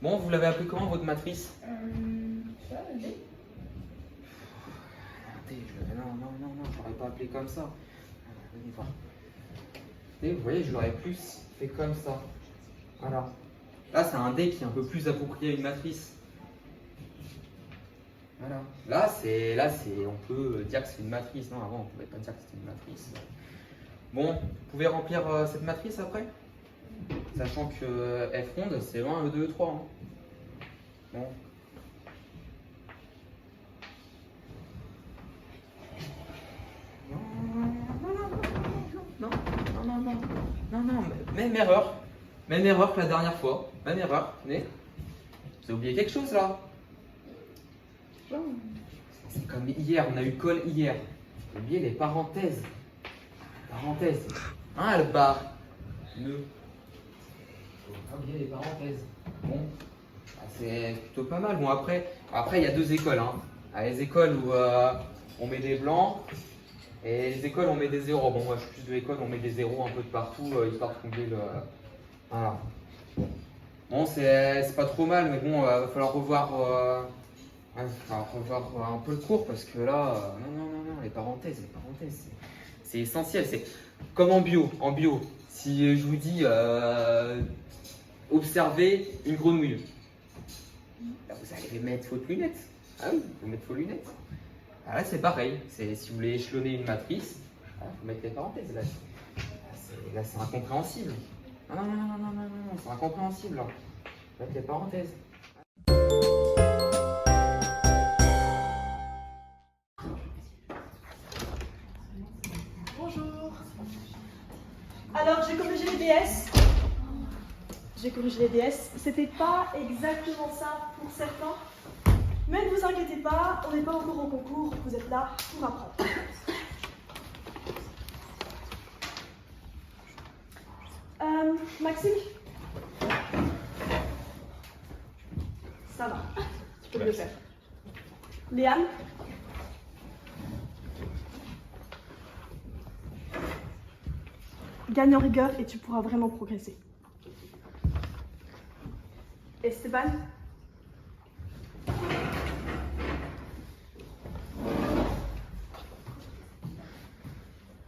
Bon, vous l'avez appelé comment votre matrice? Ça, D. Non, je l'aurais pas appelé comme ça. Venez voir. Et vous voyez, je l'aurais plus fait comme ça. Voilà. Là, c'est un D qui est un peu plus approprié à une matrice. Voilà. Là, on peut dire que c'est une matrice. Non, avant, on ne pouvait pas dire que c'était une matrice. Bon, vous pouvez remplir cette matrice après? Sachant que F ronde, c'est 1, 2, 3. Hein. Bon. Non, même erreur. Même erreur que la dernière fois. Même erreur. Tenez. Vous avez oublié quelque chose là? C'est comme hier, on a eu colle hier. Vous avez oublié les parenthèses. Parenthèses. Hein, le bar. Ne. Faut pas oublier les parenthèses. Bon. C'est plutôt pas mal. Bon, après, il y a deux écoles. Hein. Il y a les écoles où on met des blancs. Et les écoles, on met des zéros. Bon, moi, je suis plus de l'école, on met des zéros un peu de partout, histoire de combler le... Voilà. Bon, c'est pas trop mal, mais bon, va falloir revoir un peu le cours, parce que là, non, les parenthèses, c'est essentiel. C'est comme en bio. En bio, si je vous dis, observez une grenouille, là, vous allez mettre vos lunettes. Ah oui, vous mettre vos lunettes. Ah, là, c'est pareil. Si vous voulez échelonner une matrice, il faut mettre les parenthèses. Là, c'est incompréhensible. Non, c'est incompréhensible. Là. Mettre les parenthèses. Bonjour. Alors, j'ai corrigé les DS. C'était pas exactement ça pour certains. Mais ne vous inquiétez pas, on n'est pas encore au concours, vous êtes là pour apprendre. Maxime? Ça va, tu peux le faire. Léane? Gagne en rigueur et tu pourras vraiment progresser. Esteban?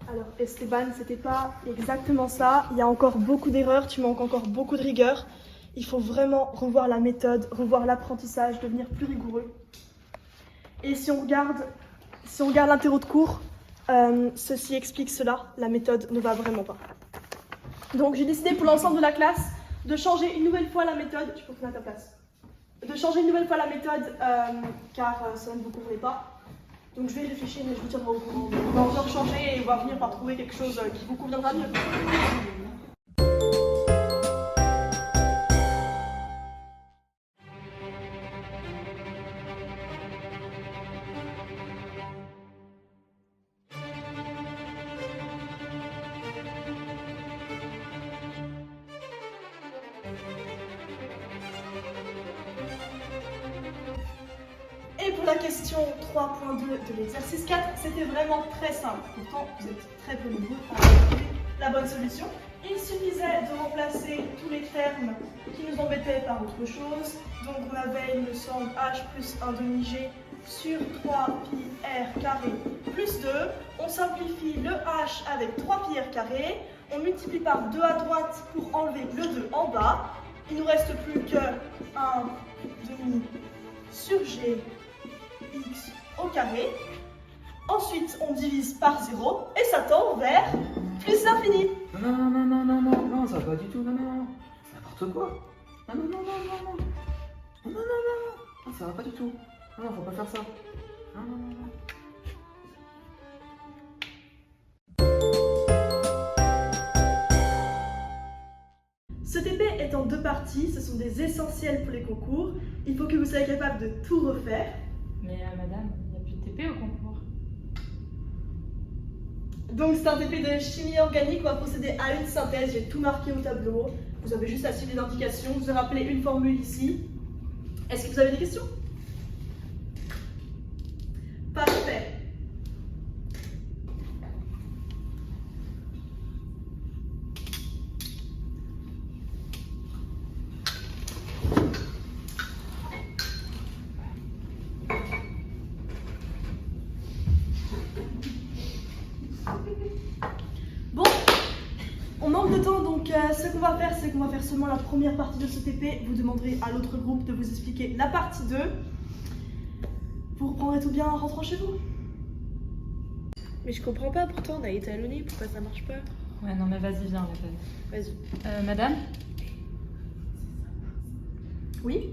Alors Esteban, c'était pas exactement ça. Il y a encore beaucoup d'erreurs, tu manques encore beaucoup de rigueur. il faut vraiment revoir la méthode, revoir l'apprentissage, devenir plus rigoureux. Et si on regarde l'interro de cours, ceci explique cela, la méthode ne va vraiment pas. Donc j'ai décidé pour l'ensemble de la classe de changer une nouvelle fois la méthode, tu peux faire à ta place, de changer une nouvelle fois la méthode car ça ne vous convenait pas. Donc je vais y réfléchir mais je vous tiendrai au courant. On va encore changer et on va finir par trouver quelque chose qui vous conviendra mieux. Et pour la question 3.2 de l'exercice 4, c'était vraiment très simple. Pourtant, vous êtes très peu nombreux à trouver la bonne solution. Il suffisait de remplacer tous les termes qui nous embêtaient par autre chose. Donc on avait, il me semble, h plus 1 demi-g sur 3 pi r carré plus 2. On simplifie le h avec 3 pi r carré. On multiplie par 2 à droite pour enlever le 2 en bas. Il ne nous reste plus que 1 demi sur g x au carré. Ensuite, on divise par 0 et ça tend vers plus l'infini. Non, ça va pas du tout, non. N'importe quoi. Non, ça va pas du tout. Non, faut pas faire ça. Non. Ce TP est en 2 parties, ce sont des essentiels pour les concours. Il faut que vous soyez capable de tout refaire. Mais madame, il n'y a plus de TP au concours. Donc c'est un TP de chimie organique, on va procéder à une synthèse, j'ai tout marqué au tableau. Vous avez juste à suivre les indications, vous avez rappelé une formule ici. Est-ce que vous avez des questions? Parfait. Bon, on manque de temps, donc ce qu'on va faire, c'est qu'on va faire seulement la première partie de ce TP. Vous demanderez à l'autre groupe de vous expliquer la partie 2. Vous reprendrez tout bien en rentrant chez vous. Mais je comprends pas, pourtant on a étalonné, pourquoi ça marche pas? Ouais, non, mais vas-y, viens, Vas-y. Madame? Oui?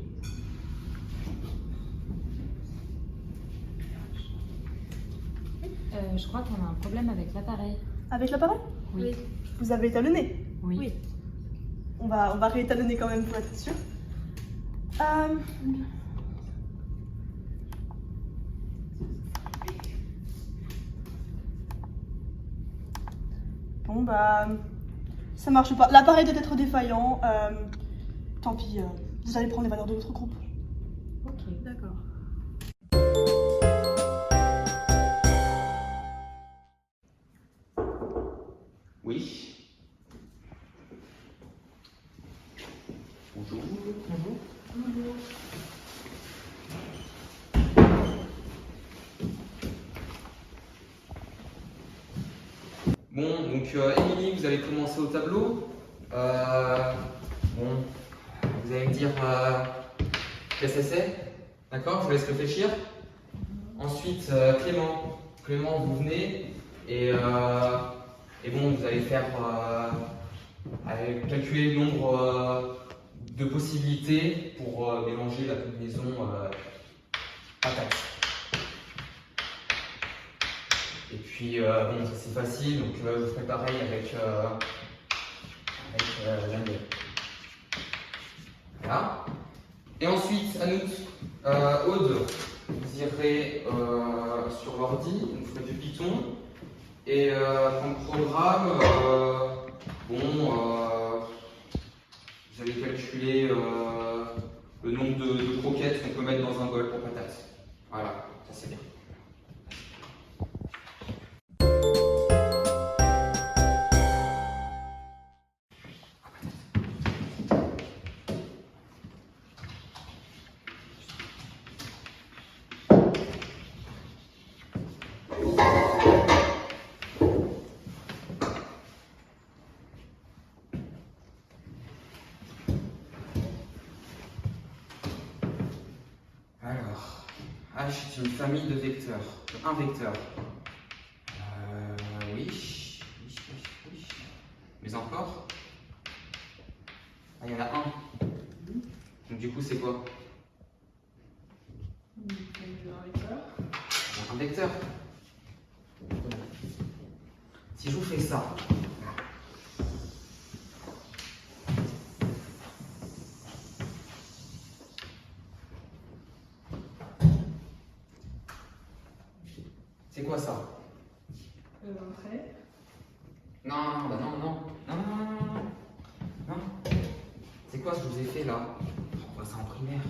Je crois qu'on a un problème avec l'appareil. Avec l'appareil? Oui. Vous avez étalonné? Oui. On va réétalonner quand même pour être sûr. Bon bah, ça marche pas. L'appareil doit être défaillant. Tant pis, vous allez prendre les valeurs de votre groupe. Ok. D'accord. Oui. Bonjour. Bon, donc Émilie, vous allez commencer au tableau. Bon, vous allez me dire qu'est-ce que c'est, d'accord? Je vous laisse réfléchir. Ensuite, Clément, vous venez et bon, vous allez faire calculer le nombre de possibilités pour mélanger la combinaison patate. Et puis, bon, ça c'est facile, donc je ferai pareil avec l'anglais. Voilà. Et ensuite, Anouk, Aude, vous irez sur l'ordi, vous ferez du Python. Et comme programme, vous allez calculer le nombre de croquettes qu'on peut mettre dans un bol pour patates. Voilà, ça c'est bien. H est une famille de vecteurs. Un vecteur. Oui. Mais encore. Ah, il y en a un. Donc du coup, c'est quoi? Un vecteur. Si je vous fais ça. C'est quoi ça? Un trait. Non. C'est quoi ce que je vous ai fait là? On voit ça en primaire.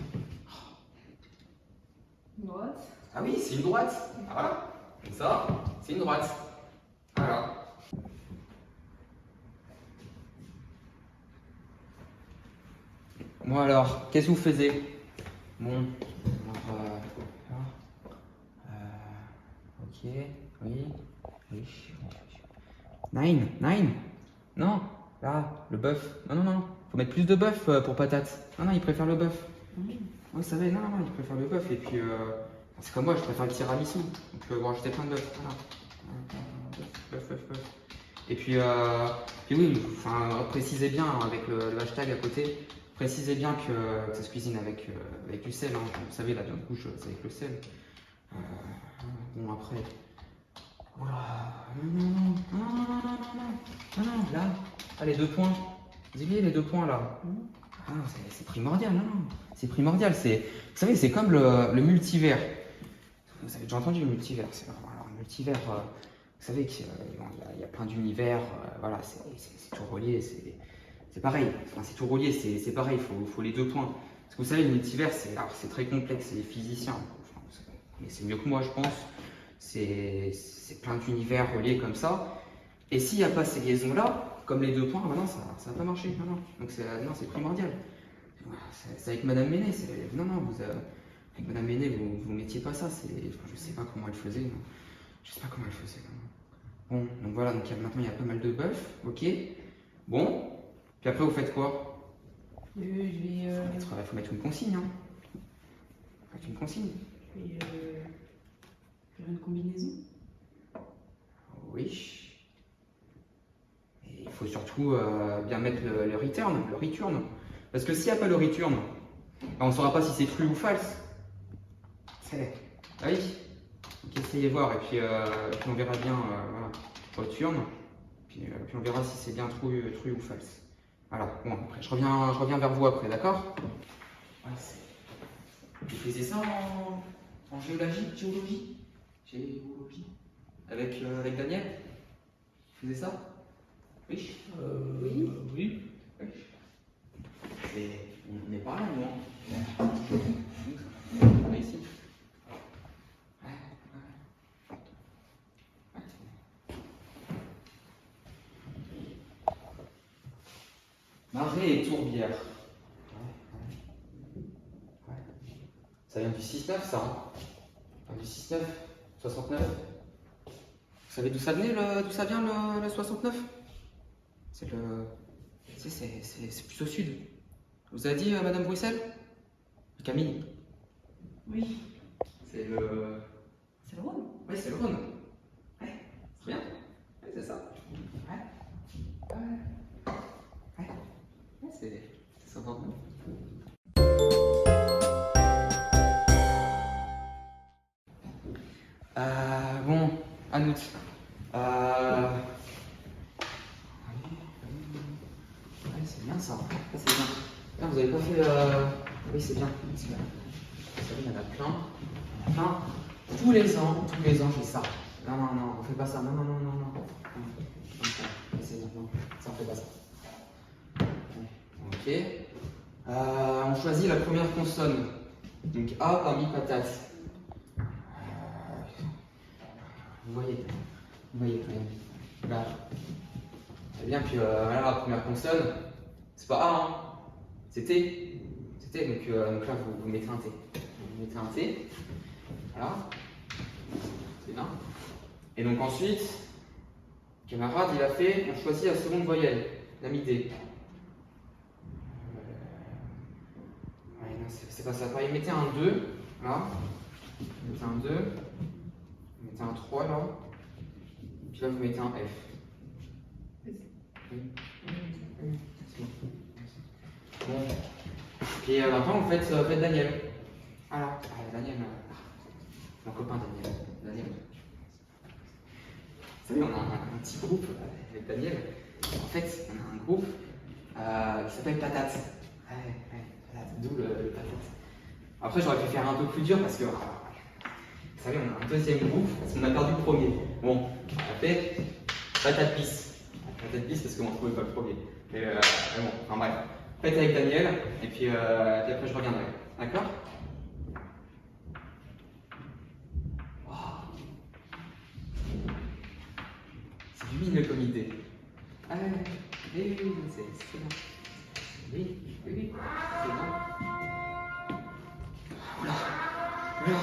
Une droite. Ah oui, c'est une droite. Ah, voilà. Comme ça, c'est une droite. Voilà. Bon alors, qu'est-ce que vous faisiez? Bon, alors, ok, oui. Nine. Non, là, le bœuf. Non. Faut mettre plus de bœuf pour patate. Non, il préfère le bœuf. Oui, vous savez, non, il préfère le bœuf. Et puis, c'est comme moi, je préfère le tiramisu. Donc, vous rajoutez plein de bœuf. Voilà. Bœuf. Et puis oui, enfin, précisez bien avec le hashtag à côté. Précisez bien que ça se cuisine avec du sel. Hein. Vous savez, la viande rouge, c'est avec le sel. Bon, après. Voilà. Non, là. Ah, les 2 points. Vous avez les 2 points là. Ah, c'est primordial, non. C'est primordial. Vous savez, c'est comme le multivers. Vous avez déjà entendu le multivers. Alors, le multivers, vous savez qu'il y a plein d'univers. Voilà, c'est tout relié. C'est pareil. Enfin, c'est tout relié. C'est pareil. Il faut les 2 points. Parce que vous savez, le multivers, c'est très complexe. C'est les physiciens. Mais c'est mieux que moi, je pense. C'est plein d'univers reliés comme ça. Et s'il n'y a pas ces liaisons-là, comme les 2 points, non, ça va pas marcher. Non. Donc c'est primordial. C'est avec Madame Ménet. Non, avec Madame Ménet, vous mettiez pas ça. Je sais pas comment elle faisait. Non. Je sais pas comment elle faisait. Non. Bon, donc voilà. Donc maintenant, il y a pas mal de bœuf. Ok. Bon. Puis après, vous faites quoi? Il faut mettre une consigne. Hein. Faut une consigne. Faire une combinaison. Oui. Et il faut surtout bien mettre le return. Parce que s'il n'y a pas le return, on ne saura pas si c'est true ou false. Ah oui. Donc essayez voir et puis on verra bien return. Puis on verra si c'est bien true ou false. Voilà. Bon, après je reviens vers vous après, d'accord? Vous faisiez ça en géologie? Avec Daniel? Vous faisiez ça? Oui. Oui. On n'est pas là, nous. On est ici. Marais et tourbière. Ça vient du 6-9, ça. Hein. Du 6-9, 69. Vous savez d'où ça vient le 69? C'est plus au sud. Vous avez dit Madame Bruxelles? Camille? Oui. C'est le Rhône? Oui, c'est le Rhône. Ouais, c'est bien. Ouais, c'est ça. Ouais, c'est 69. Bon, Anouk. C'est bien ça. C'est bien. Là, vous avez pas fait. Oui, c'est bien. Vous savez, il y en a plein. Tous les ans, j'ai ça. Non, on fait pas ça. Non. C'est bien. Non, ça, on fait pas ça. Ok. On choisit la première consonne. Donc A parmi patate. Vous voyez là. Très bien, puis voilà, la première consonne, c'est pas A, hein. C'est T. Donc là, vous mettez un T. Vous mettez un T. Voilà. C'est bien. Et donc ensuite, le camarade, on choisit la seconde voyelle, la mi-D. Ouais, non, c'est pas ça. Pareil, mettez un 2, là. Vous mettez un 2, vous mettez un 3 là, puis là vous mettez un F. Bon. Et maintenant vous faites Daniel. Alors, Daniel, mon copain Daniel. Vous savez, on a un petit groupe avec Daniel. En fait, on a un groupe qui s'appelle Patate. Patate, d'où le Patate. Après, j'aurais pu faire un peu plus dur parce que, vous savez, on a un deuxième groupe parce qu'on a perdu le premier. Bon, on a fait Patate bis. Patate bis parce qu'on ne trouvait pas le premier. Mais bon, enfin bref. Faites avec Daniel et puis après je reviendrai. D'accord? C'est lumineux comme idée. Ah oui, c'est bien. Oui, c'est bien. Oula.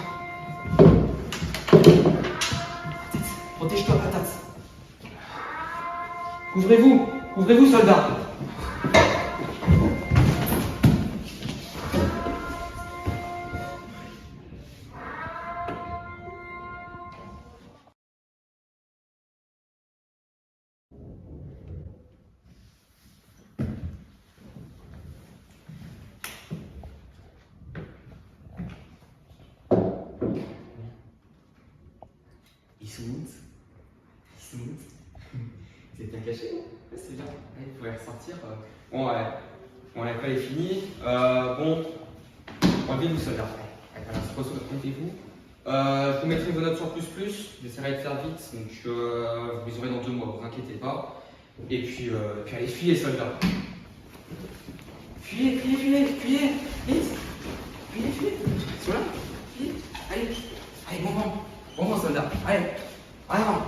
Protège-toi, Patate. Couvrez-vous, soldats. Vous êtes bien caché, non? C'est bien. Vous pouvez ressortir. Bon, l'école est finie. Bon, enlevez-vous soldats. Alors, comptez-vous. Je vous mettrai vos notes sur plus. J'essaierai de faire vite. Donc, vous les aurez dans 2 mois, vous inquiétez pas. Et puis allez, fuyez, soldats. Fuyez. Vite. Fuyez. Sur là. Fuyez. Allez, bon, soldats. Allez, avant.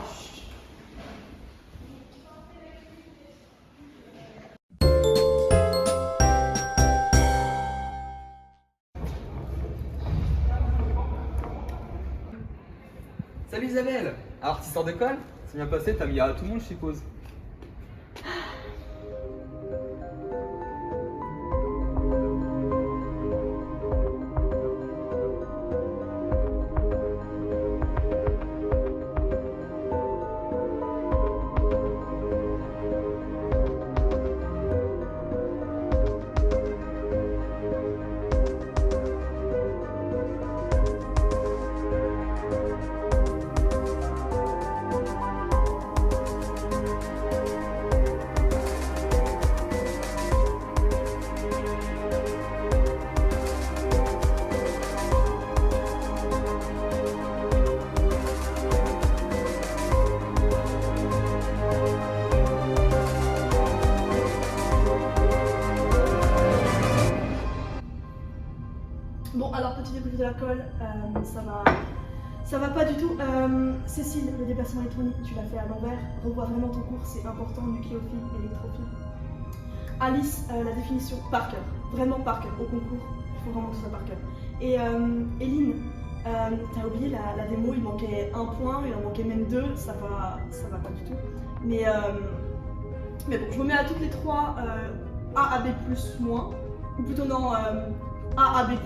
Salut Isabelle. Alors tu sors d'école? C'est bien passé, t'as mis à tout le monde je suppose. Bon, alors petit débrief de la colle, ça va pas du tout. Cécile, le déplacement électronique, tu l'as fait à l'envers. Revois vraiment ton cours, c'est important, nucléophile, électrophile. Alice, la définition par cœur, vraiment par cœur, au concours, il faut vraiment tout ça par cœur. Et Eline, t'as oublié la démo, il manquait 1 point, il en manquait même 2, ça va pas du tout. Mais bon, je me mets à toutes les 3 A, AB+, moins, ou plutôt non, A, AB+.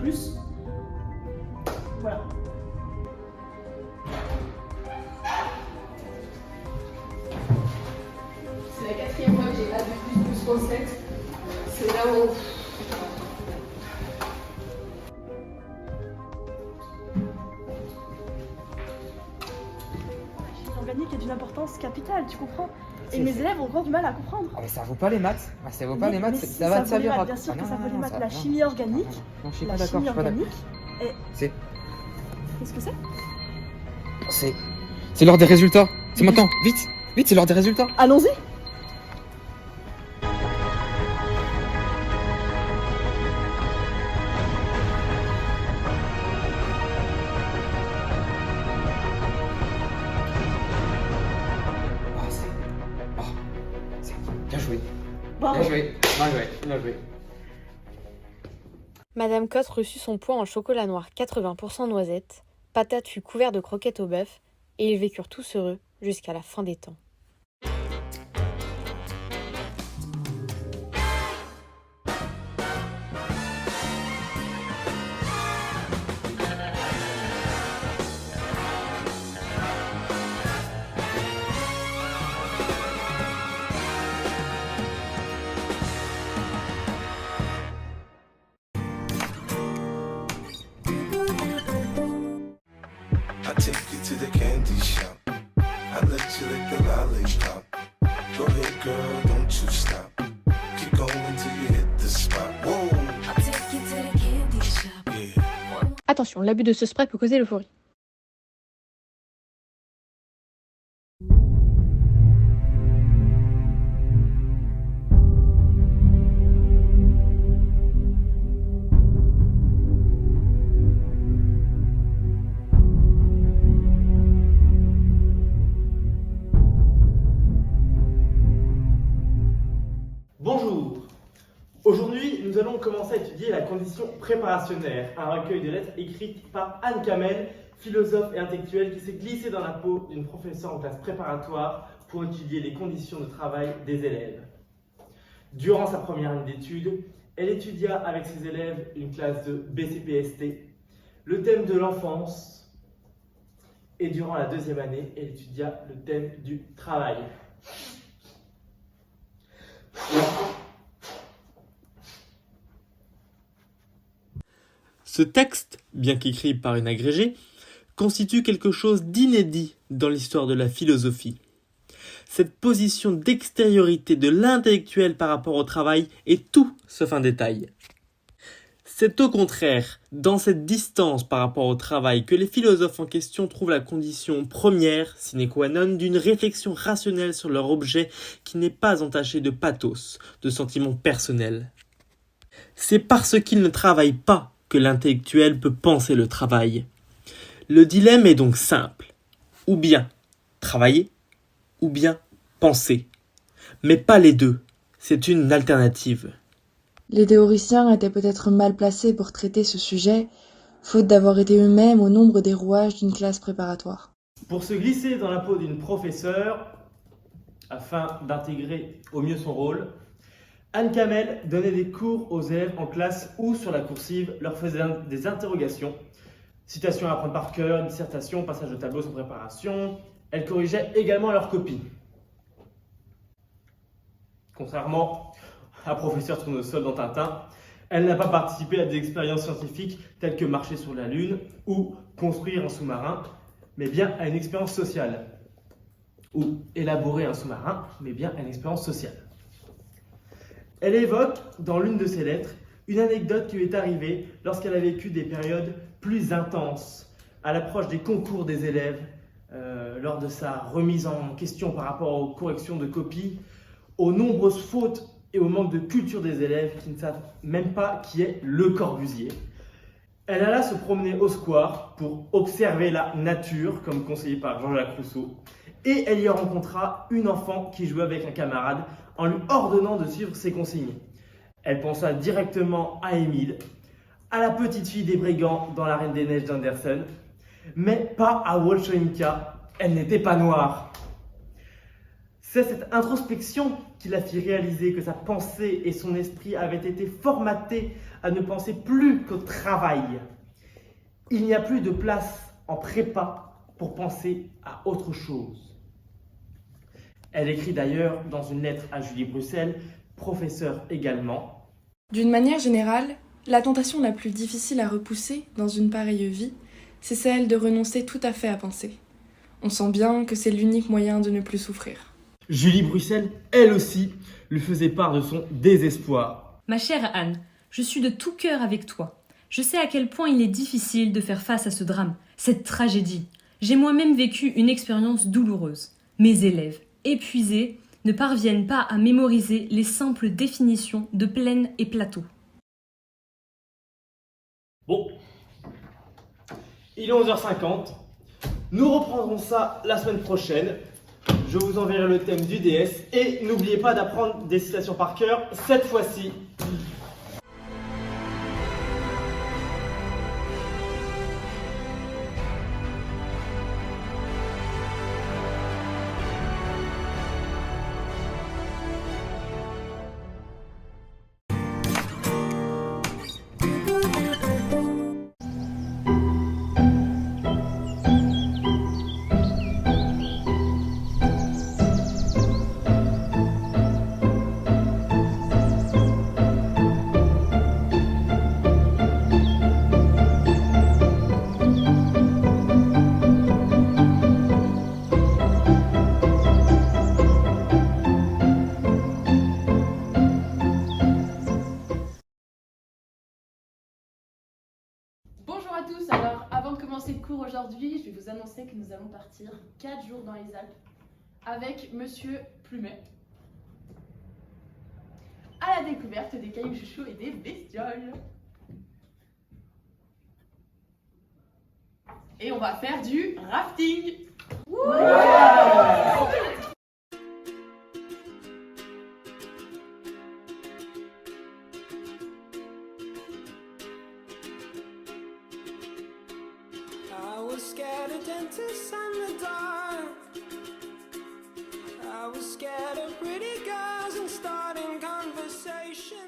Voilà. C'est la 4e fois que j'ai AB+, plus 7. C'est là où... L'organique est d'une importance capitale, tu comprends? Et mes élèves ont encore du mal à comprendre. Ah mais ça vaut pas les maths. Ça vaut pas les maths, si, ça va te servir à... Bien sûr que ça vaut les maths. La chimie organique. Non, je suis pas d'accord, je suis pas d'accord. C'est... Qu'est-ce que c'est? C'est l'heure des résultats. C'est maintenant, vite, c'est l'heure des résultats. Allons-y. Bien joué. Bravo. Bien joué. Madame Cotte reçut son point en chocolat noir 80% noisette, Patate fut couvert de croquettes au bœuf, et ils vécurent tous heureux jusqu'à la fin des temps. Go ahead, girl, don't you stop. Keep going till you hit the spot. Whoa. I'll take you to the candy shop. Yeah. Attention, l'abus de ce spray peut causer l'euphorie. Bonjour. Aujourd'hui, nous allons commencer à étudier la condition préparationnaire, un recueil de lettres écrites par Anne Kamel, philosophe et intellectuelle qui s'est glissée dans la peau d'une professeure en classe préparatoire pour étudier les conditions de travail des élèves. Durant sa première année d'études, elle étudia avec ses élèves une classe de BCPST, le thème de l'enfance, et durant la deuxième année, elle étudia le thème du travail. Ce texte, bien qu'écrit par une agrégée, constitue quelque chose d'inédit dans l'histoire de la philosophie. Cette position d'extériorité de l'intellectuel par rapport au travail est tout sauf un détail. C'est au contraire dans cette distance par rapport au travail que les philosophes en question trouvent la condition première, sine qua non, d'une réflexion rationnelle sur leur objet qui n'est pas entaché de pathos, de sentiments personnels. C'est parce qu'ils ne travaillent pas que l'intellectuel peut penser le travail. Le dilemme est donc simple. Ou bien travailler, ou bien penser. Mais pas les deux. C'est une alternative. Les théoriciens étaient peut-être mal placés pour traiter ce sujet, faute d'avoir été eux-mêmes au nombre des rouages d'une classe préparatoire. Pour se glisser dans la peau d'une professeure, afin d'intégrer au mieux son rôle, Anne Kamel donnait des cours aux élèves en classe ou sur la coursive, leur faisait des interrogations, citations à apprendre par cœur, dissertation, passage de tableau sans préparation. Elle corrigeait également leurs copies. Contrairement à professeur Tournesol dans Tintin, elle n'a pas participé à des expériences scientifiques telles que marcher sur la Lune ou construire un sous-marin, mais bien à une expérience sociale. Ou élaborer un sous-marin, mais bien à une expérience sociale. Elle évoque, dans l'une de ses lettres, une anecdote qui lui est arrivée lorsqu'elle a vécu des périodes plus intenses, à l'approche des concours des élèves, lors de sa remise en question par rapport aux corrections de copies, aux nombreuses fautes et au manque de culture des élèves qui ne savent même pas qui est Le Corbusier. Elle alla se promener au square pour observer la nature, comme conseillé par Jean-Jacques Rousseau, et elle y rencontra une enfant qui jouait avec un camarade en lui ordonnant de suivre ses consignes. Elle pensa directement à Émile, à la petite fille des brigands dans La Reine des Neiges d'Andersen, mais pas à Wolchenka, elle n'était pas noire. C'est cette introspection qui l'a fait réaliser que sa pensée et son esprit avaient été formatés à ne penser plus qu'au travail. Il n'y a plus de place en prépa pour penser à autre chose. Elle écrit d'ailleurs dans une lettre à Julie Bruxelles, professeure également. D'une manière générale, la tentation la plus difficile à repousser dans une pareille vie, c'est celle de renoncer tout à fait à penser. On sent bien que c'est l'unique moyen de ne plus souffrir. Julie Bruxelles, elle aussi, lui faisait part de son désespoir. Ma chère Anne, je suis de tout cœur avec toi. Je sais à quel point il est difficile de faire face à ce drame, cette tragédie. J'ai moi-même vécu une expérience douloureuse. Mes élèves, épuisés, ne parviennent pas à mémoriser les simples définitions de plaine et plateau. Bon, il est 11h50. Nous reprendrons ça la semaine prochaine. Je vous enverrai le thème du DS et n'oubliez pas d'apprendre des citations par cœur cette fois-ci. aujourd'hui, je vais vous annoncer que nous allons partir 4 jours dans les Alpes avec Monsieur Plumet à la découverte des cailloux chouchous et des bestioles. Et on va faire du rafting. I was scared of dentists and the dark. I was scared of pretty girls and starting conversations.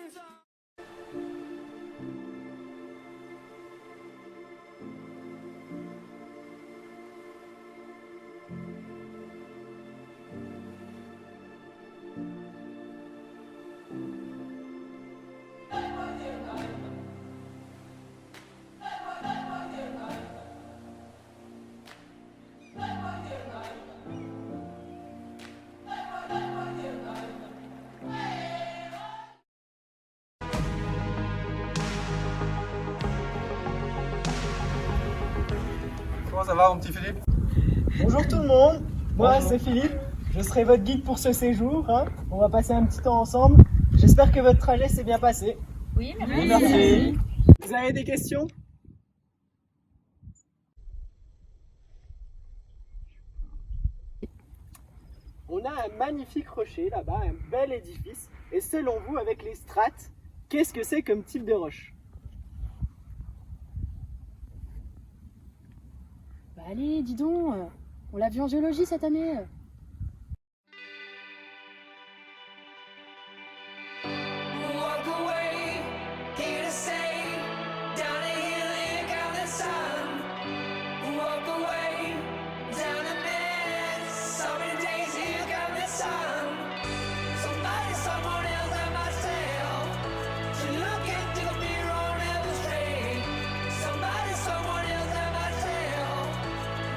Comment ça va mon petit Philippe? Bonjour tout le monde, moi c'est Philippe, je serai votre guide pour ce séjour, hein. On va passer un petit temps ensemble, j'espère que votre trajet s'est bien passé. Oui, merci. Merci. Vous avez des questions? On a un magnifique rocher là-bas, un bel édifice, et selon vous, avec les strates, qu'est-ce que c'est comme type de roche? Bah allez, dis donc, on l'a vu en géologie cette année. Walk away, here to say, down a hill here got the sun. Walk away, down a mess, so many days here got the sun. Somebody, someone else and myself, to look into the mirror never straight. Somebody, someone else and myself,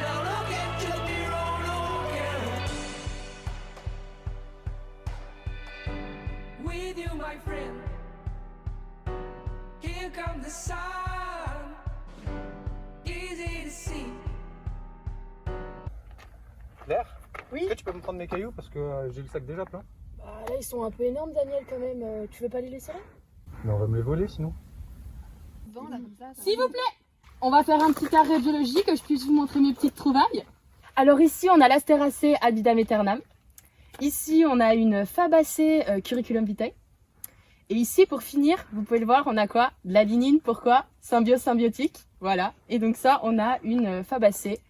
now look into the mirror, look at. With you, my friend. Here comes the sun. Easy to see. Claire? Oui? Est-ce que tu peux me prendre mes cailloux parce que j'ai le sac déjà plein? Bah là, ils sont un peu énormes, Daniel, quand même. Tu veux pas les laisser là? Mais on va me les voler sinon. S'il vous plaît, on va faire un petit arrêt biologie que je puisse vous montrer mes petites trouvailles. Alors ici, on a l'Asteracée albidam aeternam. Ici, on a une Fabacée curriculum vitae. Et ici, pour finir, vous pouvez le voir, on a quoi? De la lignine, pourquoi? Symbiose symbiotique, voilà. Et donc ça, on a une Fabacée.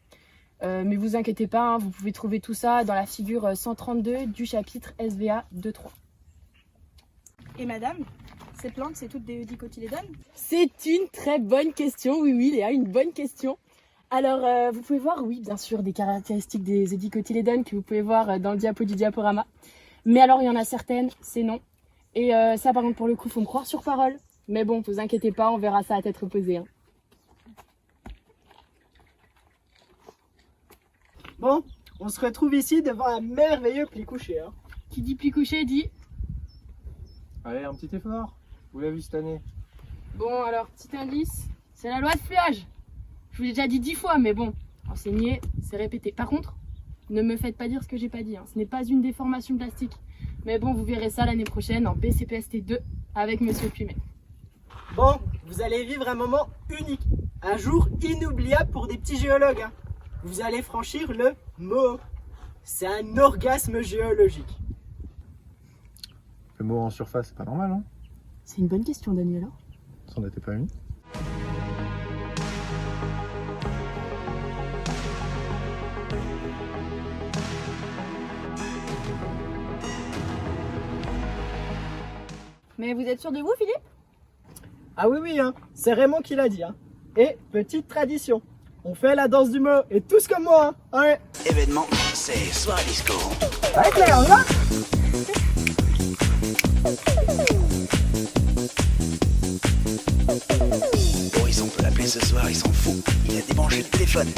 Mais vous inquiétez pas, hein, vous pouvez trouver tout ça dans la figure 132 du chapitre SVA 2.3. Et madame, ces plantes, c'est toutes des dicotylédones? C'est une très bonne question, oui Léa, une bonne question. Alors vous pouvez voir, oui bien sûr, des caractéristiques des dicotylédones que vous pouvez voir dans le diapo du diaporama. Mais alors il y en a certaines, c'est non. Et ça par contre pour le coup, faut me croire sur parole. Mais bon, vous inquiétez pas, on verra ça à tête reposée. Hein. Bon, on se retrouve ici devant un merveilleux pli couché. Hein. Qui dit pli couché dit... Allez, un petit effort. Vous l'avez vu cette année. Bon alors, petit indice, c'est la loi de fluage. Je vous l'ai déjà dit 10 fois, mais bon, enseigner, c'est répéter. Par contre, ne me faites pas dire ce que j'ai pas dit. Hein. Ce n'est pas une déformation plastique. Mais bon, vous verrez ça l'année prochaine en BCPST 2 avec Monsieur Plumet. Bon, vous allez vivre un moment unique. Un jour inoubliable pour des petits géologues. Hein. Vous allez franchir le Moho. C'est un orgasme géologique. Le mot en surface, c'est pas normal, hein? C'est une bonne question, Daniel. Ça n'en était pas une. Mais vous êtes sûr de vous, Philippe? Ah oui, hein. C'est Raymond qui l'a dit. Hein. Et petite tradition, on fait la danse du Moho et tous comme moi. Hein. Allez. Événement, c'est soirée disco. Allez Claire, on y va? Boris, on peut l'appeler ce soir, il s'en fout. Il a débranché le téléphone.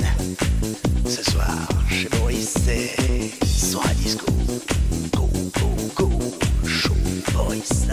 Ce soir, chez Boris, c'est soirée disco. Go, go, go, show Boris.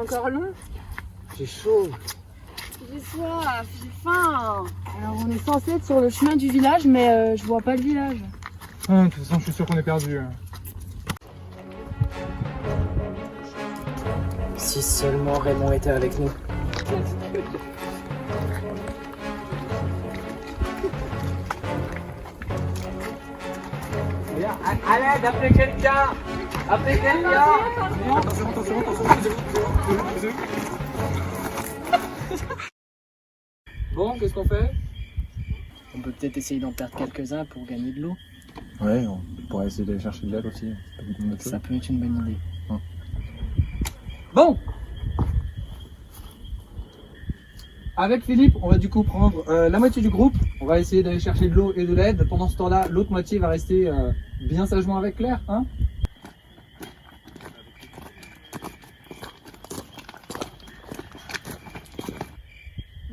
encore long. J'ai chaud. J'ai soif, j'ai faim. Alors on est censé être sur le chemin du village, mais je vois pas le village. Ah, de toute façon, je suis sûr qu'on est perdu. Si seulement Raymond était avec nous. Allez, appelez quelqu'un. Appelez quelqu'un. Attention. Bon, qu'est-ce qu'on fait? On peut peut-être essayer d'en perdre quelques-uns pour gagner de l'eau. Ouais, on pourrait essayer d'aller chercher de l'aide aussi. Ça peut être une bonne idée. Bon. Avec Philippe, on va du coup prendre la moitié du groupe. On va essayer d'aller chercher de l'eau et de l'aide. Pendant ce temps-là, l'autre moitié va rester bien sagement avec Claire, hein?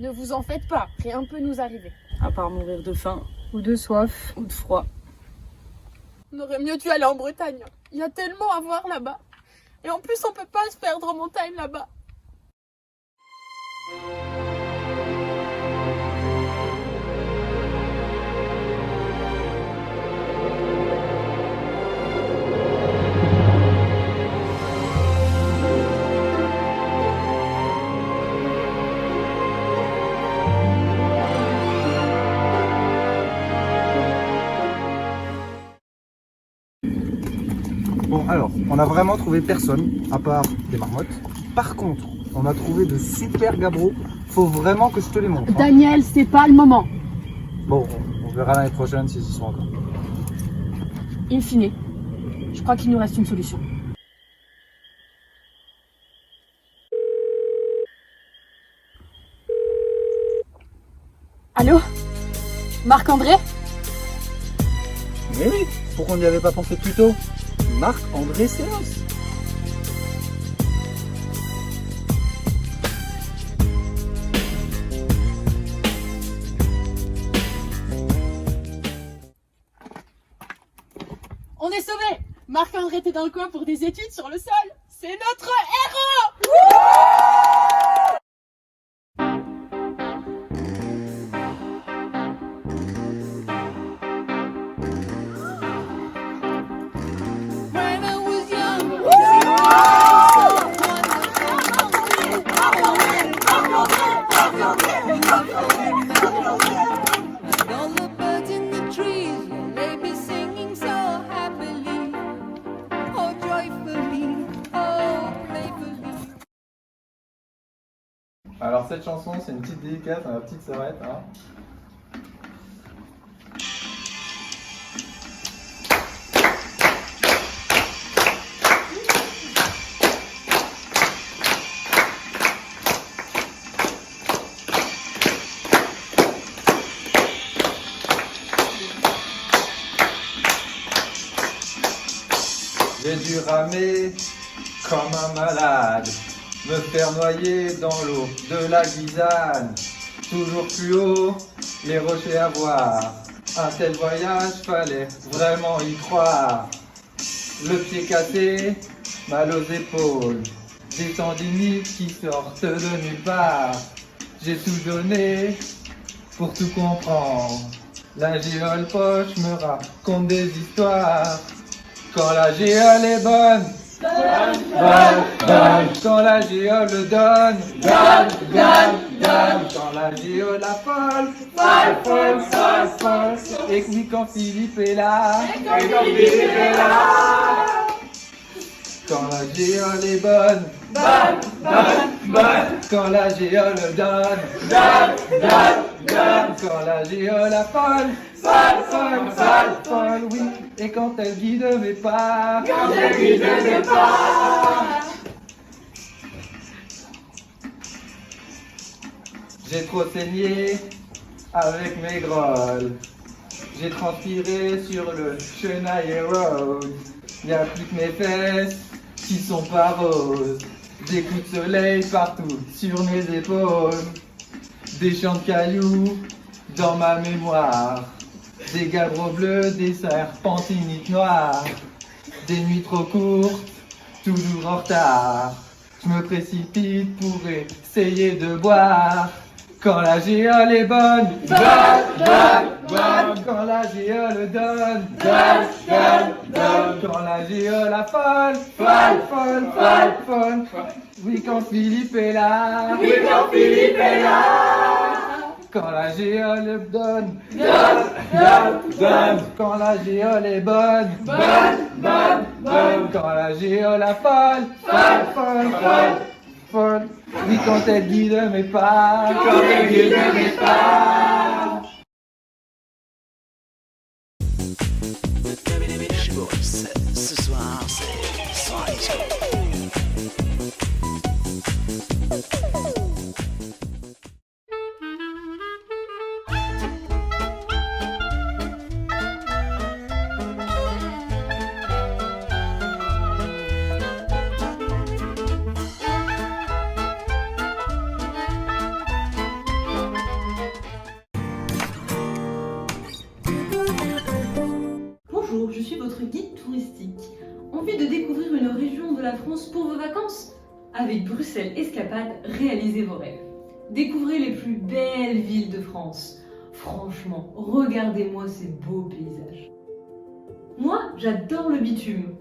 Ne vous en faites pas, rien peut nous arriver. À part mourir de faim, ou de soif, ou de froid. On aurait mieux dû aller en Bretagne. Il y a tellement à voir là-bas. Et en plus, on peut pas se perdre en montagne là-bas. Bon, alors, on a vraiment trouvé personne, à part des marmottes. Par contre, on a trouvé de super gabbros. Faut vraiment que je te les montre. Hein. Daniel, c'est pas le moment. Bon, on verra l'année prochaine s'ils y sont encore. In fine, je crois qu'il nous reste une solution. Allô? Marc-André? Mais oui, pourquoi on n'y avait pas pensé plus tôt? Marc-André Séos. On est sauvés! Marc-André était dans le coin pour des études sur le sol. C'est notre héros! When I was young, all the birds in the trees, they be singing so happily, oh joyfully, oh playfully. Alors cette chanson, c'est une petite dédicace à ma petite sœurette. Hein. J'ai dû ramer comme un malade, me faire noyer dans l'eau de la Guyane. Toujours plus haut, les rochers à voir. Un tel voyage, fallait vraiment y croire. Le pied cassé, mal aux épaules. Des tendinites qui sortent de nulle part. J'ai tout donné pour tout comprendre. La géole poche me raconte des histoires. Quand la géole est bonne, bonne. Quand la géole donne, donne. Quand la géole a folle, folle. Et puis quand Philippe est là, Quand la géole est bonne, bonne. Quand la géole donne, Quand la géole a folle, folle, oui. Et quand elle guide mes pas, J'ai trop saigné avec mes grolles. J'ai transpiré sur le Chenaille Road. Y a plus que mes fesses qui sont pas roses. Des coups de soleil partout sur mes épaules. Des champs de cailloux dans ma mémoire. Des gabbros bleus, des serpentinites noires. Des nuits trop courtes, toujours en retard. Je me précipite pour essayer de boire. Quand la géole est bonne, bonne. Quand la géole donne, donne. Quand la géole a folle. Oui, quand Philippe est là, Quand la géole donne, donne. Quand la géole est bonne, bonne. Quand la géole a folle. Oui, quand elle guide mes pas, Chez Boris, ce soir c'est soirée disco. Bonjour, je suis votre guide touristique. Envie de découvrir une région de la France pour vos vacances? Avec Bruxelles Escapade, réalisez vos rêves. Découvrez les plus belles villes de France. Franchement, regardez-moi ces beaux paysages. Moi, j'adore le bitume.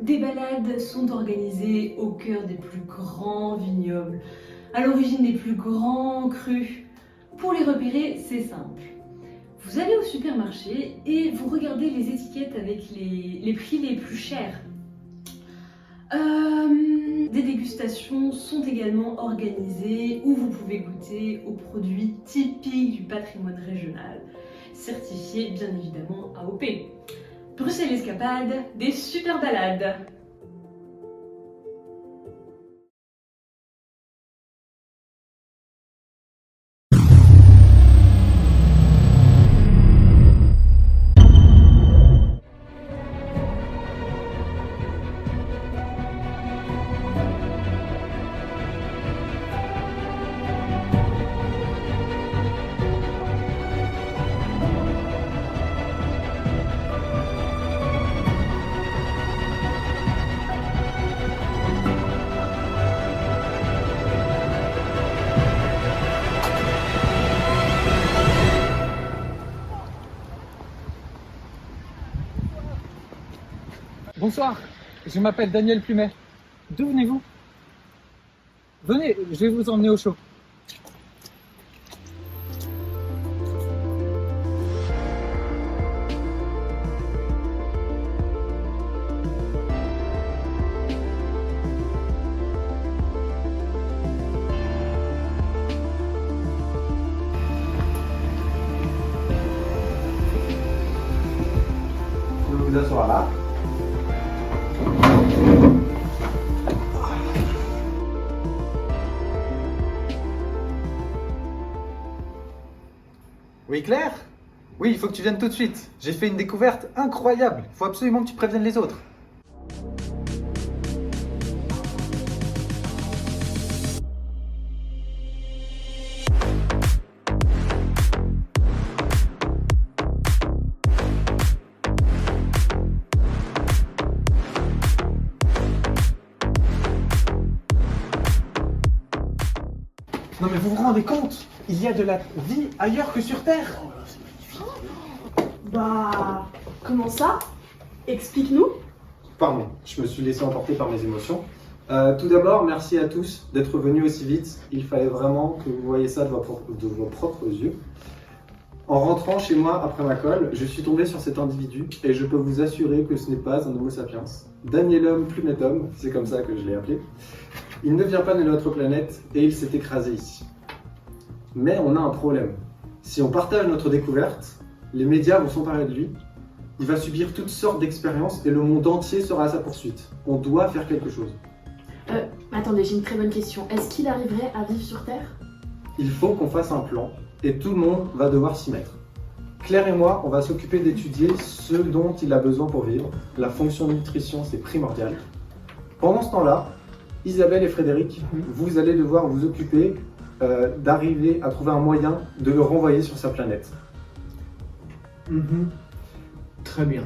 Des balades sont organisées au cœur des plus grands vignobles, à l'origine des plus grands crus. Pour les repérer, c'est simple. Vous allez au supermarché et vous regardez les étiquettes avec les prix les plus chers. Des dégustations sont également organisées où vous pouvez goûter aux produits typiques du patrimoine régional, certifiés bien évidemment AOP. Bruxelles Escapade, des super balades. Bonsoir, je m'appelle Daniel Plumet. D'où venez-vous? Venez, je vais vous emmener au show. Vous pouvez vous asseoir là. Oui, Claire? Oui, il faut que tu viennes tout de suite. J'ai fait une découverte incroyable. Il faut absolument que tu préviennes les autres. Non mais vous vous rendez compte? Il y a de la vie ailleurs que sur Terre. Bah, comment ça? Explique-nous. Pardon, je me suis laissé emporter par mes émotions. Tout d'abord, merci à tous d'être venus aussi vite. Il fallait vraiment que vous voyiez ça de vos propres yeux. En rentrant chez moi après ma colle, je suis tombé sur cet individu et je peux vous assurer que ce n'est pas un Homo sapiens. Danielum Plumetum, c'est comme ça que je l'ai appelé. Il ne vient pas de notre planète et il s'est écrasé ici. Mais on a un problème. Si on partage notre découverte, les médias vont s'emparer de lui, il va subir toutes sortes d'expériences et le monde entier sera à sa poursuite. On doit faire quelque chose. Attendez, j'ai une très bonne question. Est-ce qu'il arriverait à vivre sur Terre? Il faut qu'on fasse un plan et tout le monde va devoir s'y mettre. Claire et moi, on va s'occuper d'étudier ce dont il a besoin pour vivre. La fonction de nutrition, c'est primordial. Pendant ce temps-là, Isabelle et Frédéric, vous allez devoir vous occuper d'arriver à trouver un moyen de le renvoyer sur sa planète. Très bien.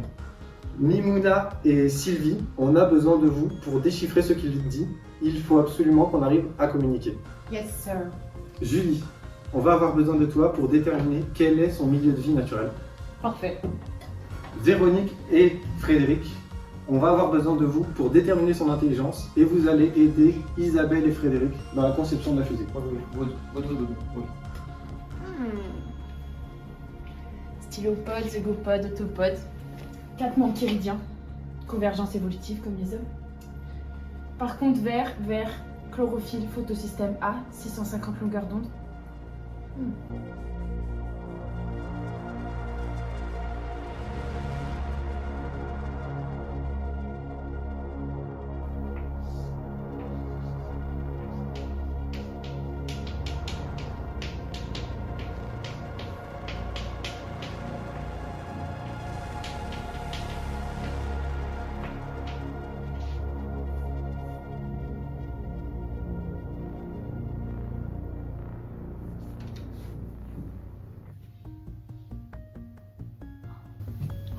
Mimouna et Sylvie, on a besoin de vous pour déchiffrer ce qu'il dit. Il faut absolument qu'on arrive à communiquer. Yes, sir. Julie, on va avoir besoin de toi pour déterminer quel est son milieu de vie naturel. Parfait. Véronique et Frédéric, on va avoir besoin de vous pour déterminer son intelligence et vous allez aider Isabelle et Frédéric dans la conception de la fusée. Stylopode, zygopode, autopode, 4 membres chiridiens, convergence évolutive comme les hommes. Par contre, vert, chlorophylle, photosystème A, 650 longueurs d'onde.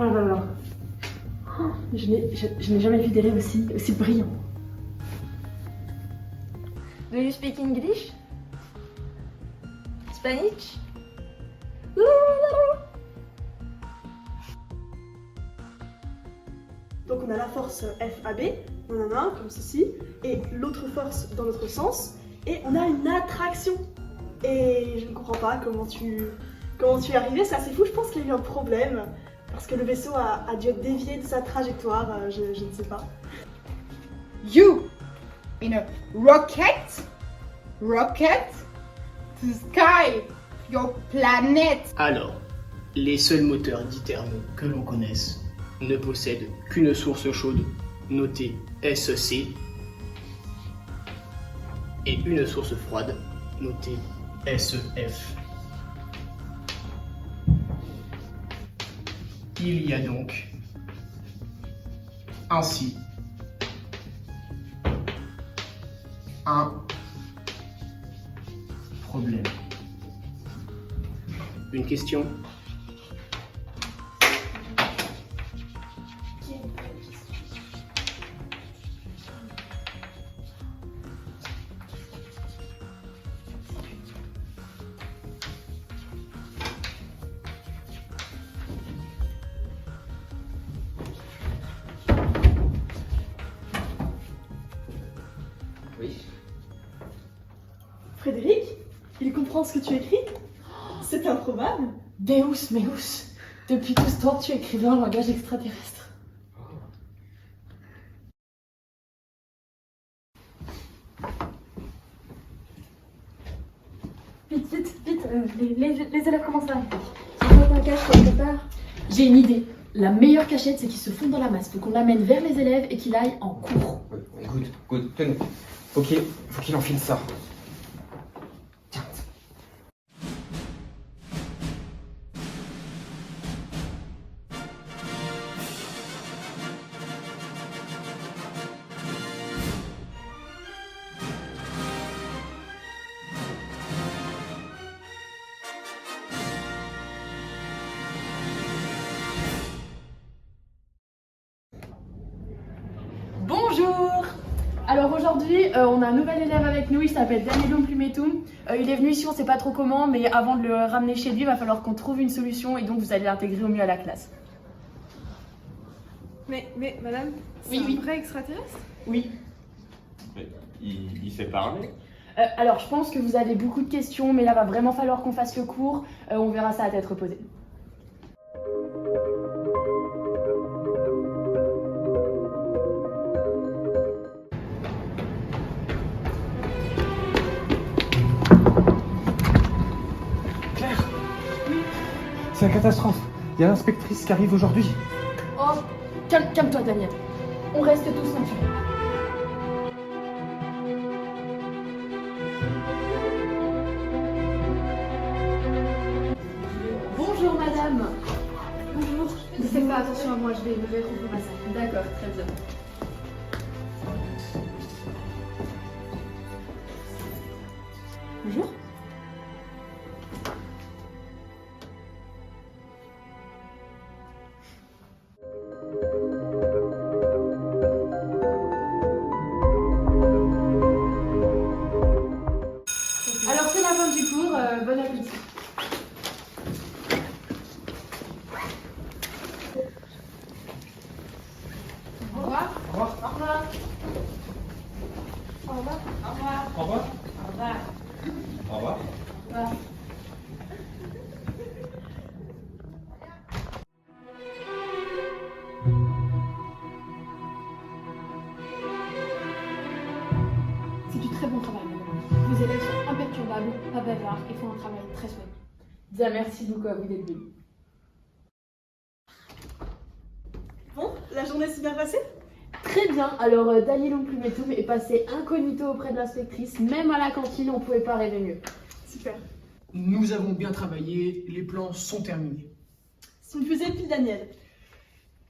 Oh là là. Oh, je n'ai jamais vu des rêves aussi brillants. Do you speak English? Spanish? Donc on a la force FAB, nanana, comme ceci, et l'autre force dans l'autre sens, et on a une attraction. Et je ne comprends pas comment tu es arrivé, c'est assez fou, je pense qu'il y a eu un problème, parce que le vaisseau a dû être dévié de sa trajectoire, je ne sais pas. You in a rocket to sky your planet. Alors, les seuls moteurs dits thermaux que l'on connaisse ne possèdent qu'une source chaude notée SC et une source froide notée SEF. Il y a donc ainsi un problème. Une question? Oui. Frédéric, il comprend ce que tu écris? C'est improbable. Deus meus, depuis tout ce temps tu écrivais un langage extraterrestre. Vite, les élèves commencent à arriver. C'est un cache quelque part. J'ai une idée. La meilleure cachette, c'est qu'il se fonde dans la masse. Faut qu'on l'amène vers les élèves et qu'il aille en cours. Good, tenez. Faut qu'il enfile ça. Bonjour. Alors aujourd'hui, on a un nouvel élève avec nous, il s'appelle Danielum Plumetum. Il est venu ici, on sait pas trop comment, mais avant de le ramener chez lui, il va falloir qu'on trouve une solution et donc vous allez l'intégrer au mieux à la classe. Mais madame, c'est Oui. un vrai extraterrestre? Oui. Il sait parler? Alors je pense que vous avez beaucoup de questions, mais là va vraiment falloir qu'on fasse le cours. On verra ça à tête reposée. C'est la catastrophe. Il y a l'inspectrice qui arrive aujourd'hui. Oh, calme-toi Daniel. On reste tous ceinturés. Bonjour madame. Bonjour. Ne faites pas attention à moi, je vais ouvrir ma salle. D'accord, très bien. Bonjour. calme, pas bavard et font un travail très soigné. Bien, merci beaucoup à vous d'être venus. Bon, la journée s'est bien passée? Très bien, alors Daniel Plumetum est passé incognito auprès de l'inspectrice, même à la cantine on pouvait pas rêver mieux. Super. Nous avons bien travaillé, les plans sont terminés. C'est une fusée pile Daniel.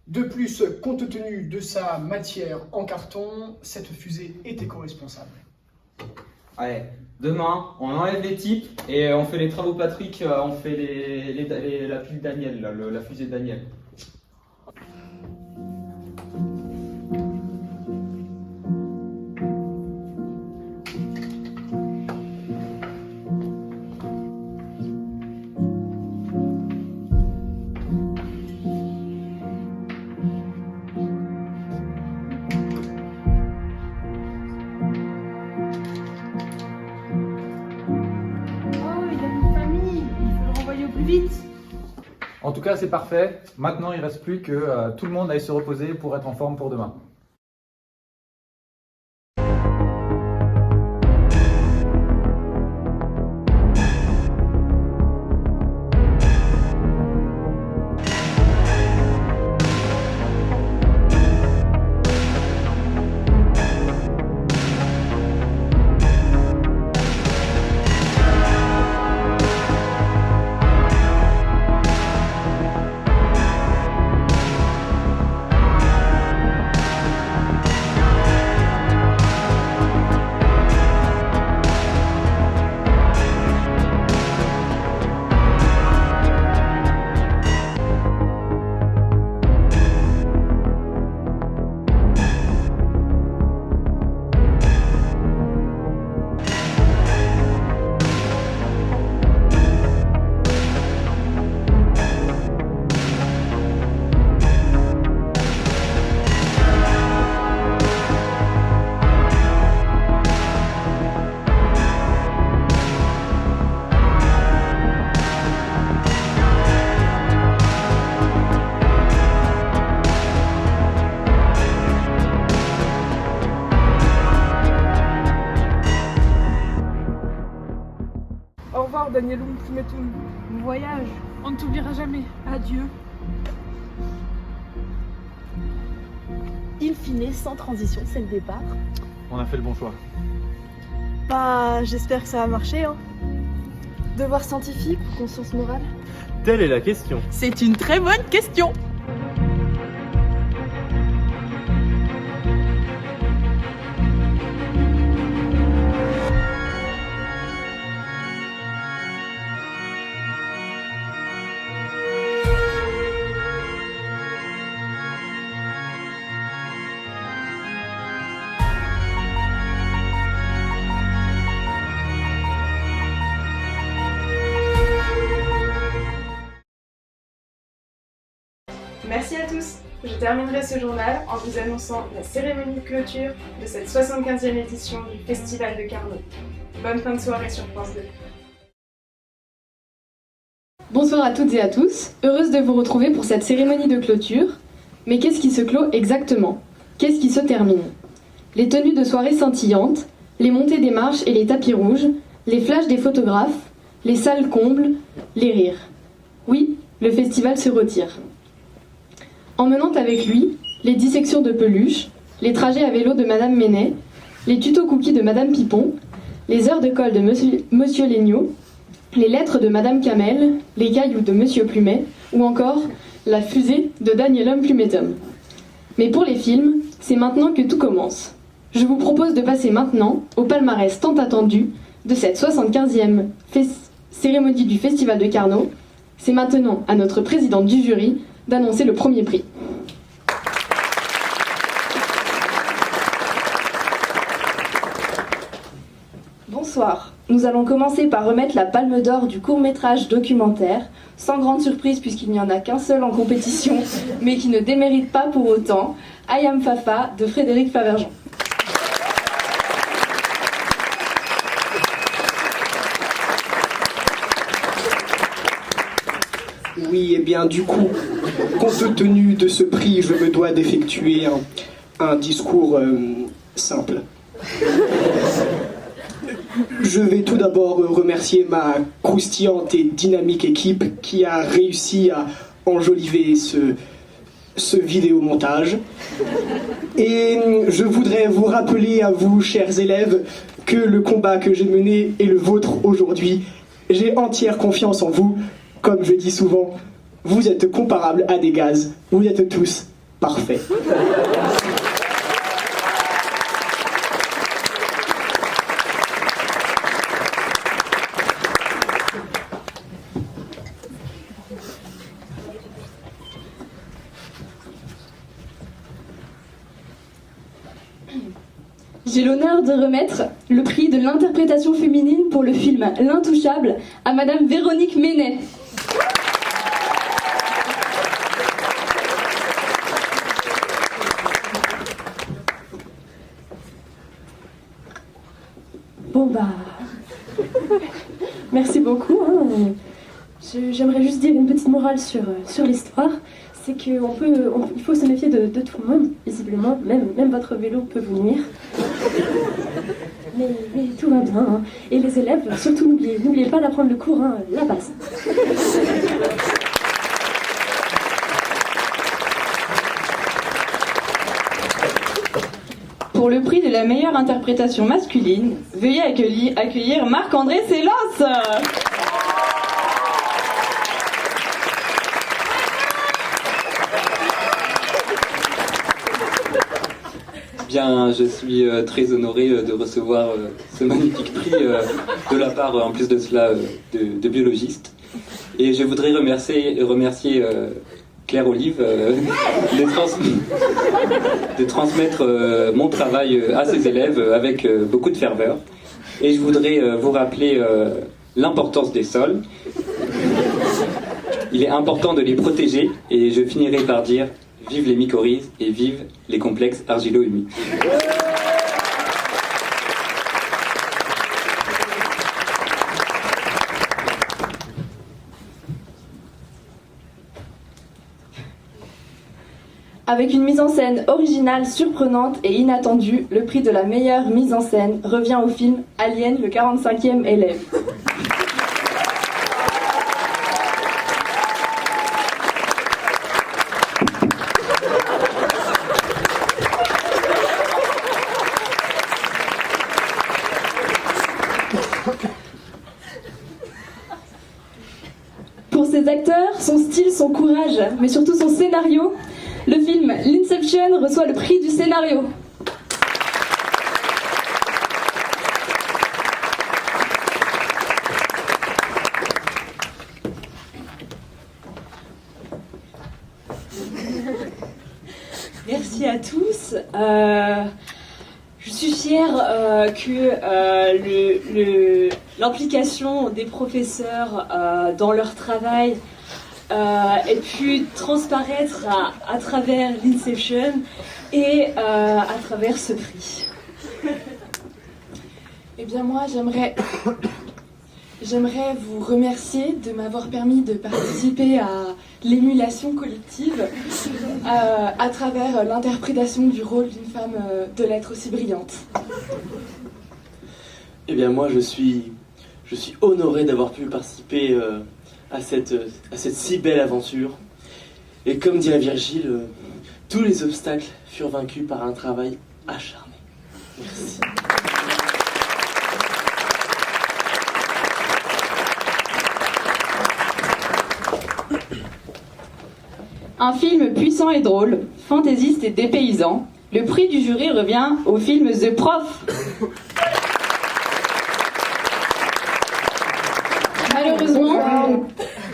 De plus, compte tenu de sa matière en carton, cette fusée est éco-responsable. Allez, demain, on enlève les types et on fait les travaux Patrick, on fait la pile Daniel, là, la fusée Daniel. En tout cas, c'est parfait. Maintenant, il ne reste plus que tout le monde aille se reposer pour être en forme pour demain. Au revoir Daniel Plumetum. Bon voyage, on ne t'oubliera jamais. Adieu. In fine, sans transition, c'est le départ. On a fait le bon choix. Bah, j'espère que ça va marcher, hein. Devoir scientifique ou conscience morale? Telle est la question. C'est une très bonne question. Merci à tous. Je terminerai ce journal en vous annonçant la cérémonie de clôture de cette 75e édition du Festival de Carnot. Bonne fin de soirée sur France 2. Bonsoir à toutes et à tous, heureuse de vous retrouver pour cette cérémonie de clôture. Mais qu'est-ce qui se clôt exactement? Qu'est-ce qui se termine? Les tenues de soirée scintillantes, les montées des marches et les tapis rouges, les flashs des photographes, les salles combles, les rires. Oui, le festival se retire. Emmenant avec lui les dissections de peluches, les trajets à vélo de Madame Ménet, les tutos cookies de Madame Pipon, les heures de colle de Monsieur Léniaud, les lettres de Madame Camel, les cailloux de Monsieur Plumet, ou encore la fusée de Daniel Plumetum. Mais pour les films, c'est maintenant que tout commence. Je vous propose de passer maintenant au palmarès tant attendu de cette 75e cérémonie du Festival de Carnot. C'est maintenant à notre présidente du jury d'annoncer le premier prix. Bonsoir. Nous allons commencer par remettre la palme d'or du court-métrage documentaire, sans grande surprise puisqu'il n'y en a qu'un seul en compétition, mais qui ne démérite pas pour autant, Ayam Fafa de Frédéric Favergeon. Oui, et bien du coup, compte tenu de ce prix, je me dois d'effectuer un discours simple. Je vais tout d'abord remercier ma croustillante et dynamique équipe qui a réussi à enjoliver ce vidéomontage. Et je voudrais vous rappeler à vous, chers élèves, que le combat que j'ai mené est le vôtre aujourd'hui. J'ai entière confiance en vous. Comme je dis souvent, vous êtes comparables à des gaz. Vous êtes tous parfaits. J'ai l'honneur de remettre le prix de l'interprétation féminine pour le film L'Intouchable à Madame Véronique Ménet. Bon bah... Merci beaucoup. J'aimerais juste dire une petite morale sur l'histoire. C'est qu'il faut se méfier de tout le monde, visiblement. Même votre vélo peut vous nuire. Mais tout va bien. Hein. Et les élèves, surtout n'oubliez pas d'apprendre le cours, hein, la base. Pour le prix de la meilleure interprétation masculine, veuillez accueillir Marc-André Sélos. Bien, je suis très honoré de recevoir ce magnifique prix de la part, en plus de cela, de biologistes. Et je voudrais remercier Claire Olive de transmettre mon travail à ses élèves avec beaucoup de ferveur. Et je voudrais vous rappeler l'importance des sols. Il est important de les protéger et je finirai par dire vive les mycorhizes et vive les complexes argilo-humides. Avec une mise en scène originale, surprenante et inattendue, le prix de la meilleure mise en scène revient au film Alien, le 45e élève. Pour ses acteurs, son style, son courage, mais surtout son scénario, le film L'Inception reçoit le prix du scénario. Merci à tous. Je suis fière que l'implication des professeurs dans leur travail ait pu transparaître à travers l'Inception et à travers ce prix. Eh bien moi, j'aimerais vous remercier de m'avoir permis de participer à l'émulation collective à travers l'interprétation du rôle d'une femme de l'être aussi brillante. Eh bien moi je suis honoré d'avoir pu participer à cette si belle aventure. Et comme dirait Virgile, tous les obstacles furent vaincus par un travail acharné. Merci. Un film puissant et drôle, fantaisiste et dépaysant, le prix du jury revient au film The Prof. Malheureusement,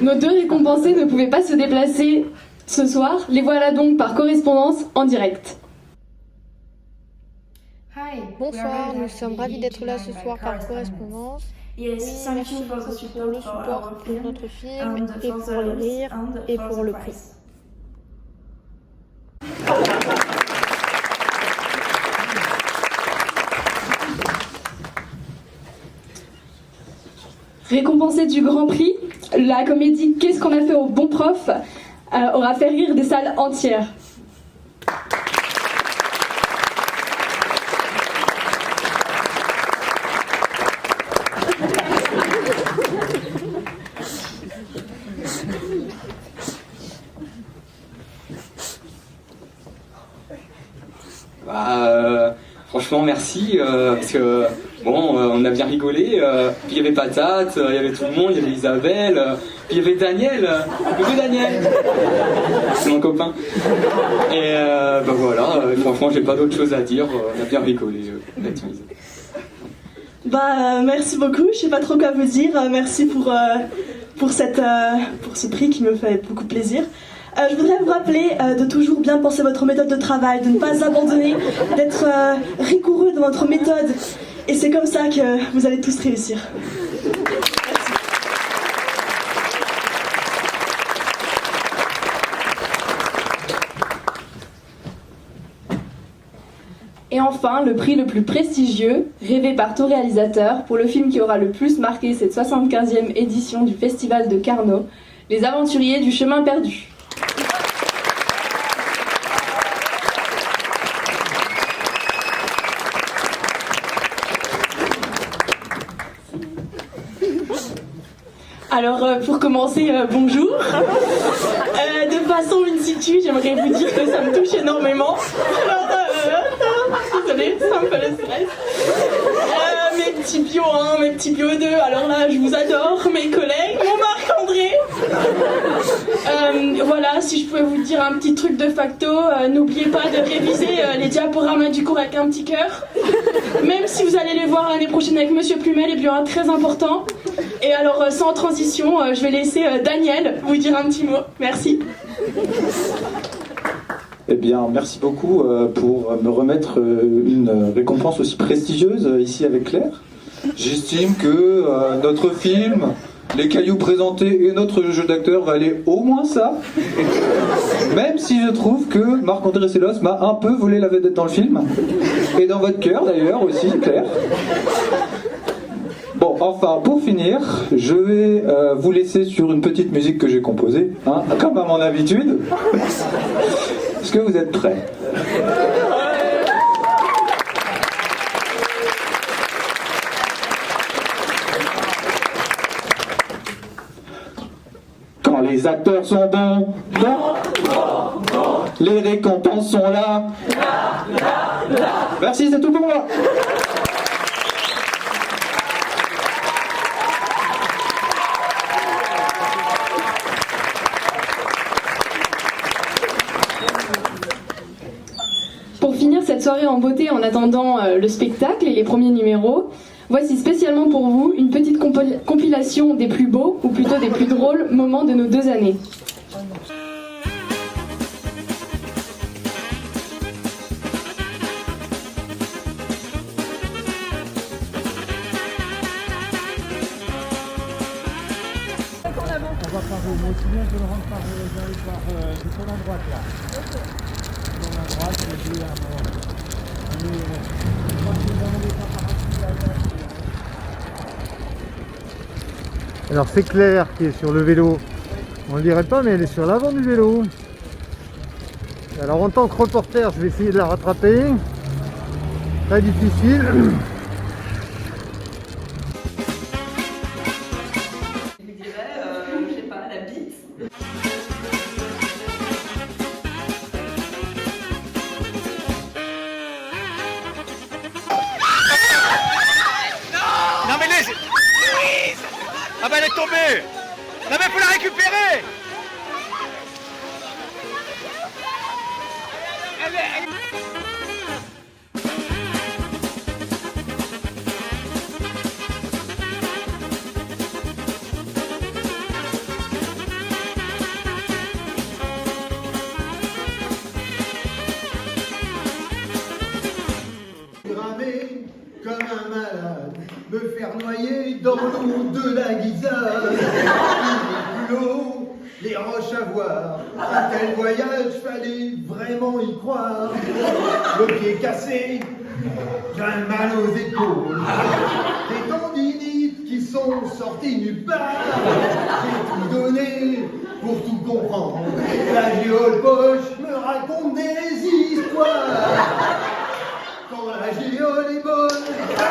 nos deux récompensés ne pouvaient pas se déplacer ce soir. Les voilà donc par correspondance en direct. Bonsoir, nous sommes ravis d'être là ce soir par correspondance. Oui, merci beaucoup pour le support pour notre film et pour les rires et pour le prix. Récompensée du Grand Prix, la comédie Qu'est-ce qu'on a fait au bon prof aura fait rire des salles entières. Franchement, merci, parce que, bon, on a bien rigolé, puis il y avait Patate, il y avait tout le monde, il y avait Isabelle, puis il y avait Daniel, coucou Daniel, c'est mon copain. Et voilà, franchement, j'ai pas d'autre chose à dire, on a bien rigolé, Isabelle. Merci beaucoup, je sais pas trop quoi vous dire, merci pour ce prix qui me fait beaucoup plaisir. Je voudrais vous rappeler de toujours bien penser votre méthode de travail, de ne pas abandonner, d'être rigoureux dans votre méthode. Et c'est comme ça que vous allez tous réussir. Et enfin, le prix le plus prestigieux, rêvé par tout réalisateur, pour le film qui aura le plus marqué cette 75e édition du Festival de Carnot, Les Aventuriers du Chemin Perdu. Alors, pour commencer, bonjour. De façon in situ, j'aimerais vous dire que ça me touche énormément. Alors, désolée, c'est un peu le stress. Mes petits bio 1, mes petits bio 2, alors là, je vous adore, mes collègues, mon Marc-André. Voilà, si je pouvais vous dire un petit truc de facto, n'oubliez pas de réviser les diaporamas du cours avec un petit cœur. Même si vous allez les voir l'année prochaine avec Monsieur Plumel, et bien très important. Et alors, sans transition, je vais laisser Daniel vous dire un petit mot. Merci. Eh bien, merci beaucoup pour me remettre une récompense aussi prestigieuse ici avec Claire. J'estime que notre film, les cailloux présentés et notre jeu d'acteur valaient au moins ça. Même si je trouve que Marc-André Sellos m'a un peu volé la vedette dans le film. Et dans votre cœur d'ailleurs aussi, Claire. Bon, enfin, pour finir, je vais vous laisser sur une petite musique que j'ai composée, hein, comme à mon habitude. Est-ce que vous êtes prêts ? Quand les acteurs sont bons, les récompenses sont là. Merci, c'est tout pour moi. Pour finir cette soirée en beauté en attendant le spectacle et les premiers numéros, voici spécialement pour vous une petite compilation des plus beaux, ou plutôt des plus drôles, moments de nos 2 années. On va par où? Moi aussi bien je le rentre par sur la droite là. Sur la droite, je vais Alors c'est Claire qui est sur le vélo. On ne le dirait pas mais elle est sur l'avant du vélo. Alors en tant que reporter je vais essayer de la rattraper. Très difficile. Non mais laisse. Ah bah elle est tombée. Non mais faut la récupérer. Grammer comme un malade, me faire noyer dans l'eau de la guisade. Plus l'eau, les roches à voir, un tel voyage, fallait vraiment y croire. Le pied cassé, j'ai un mal aux épaules, des tendinites qui sont sorties nulle part. J'ai tout donné pour tout comprendre, la géole poche me raconte des histoires. Quand la géole est bonne, la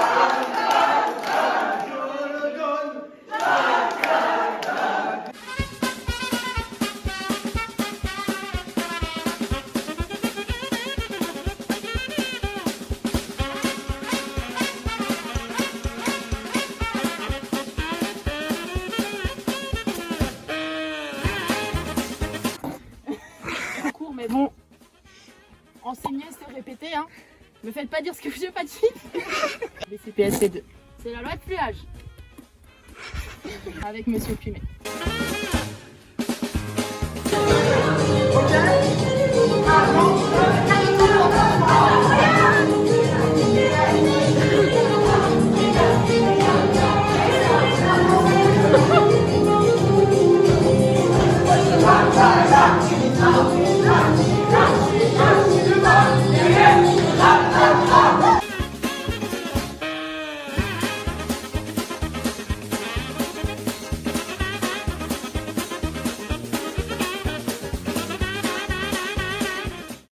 géole donne. Me faites pas dire ce que je veux pas dire. BCPSC 2. C'est la loi de fluage. Avec Monsieur Plumet. Ok.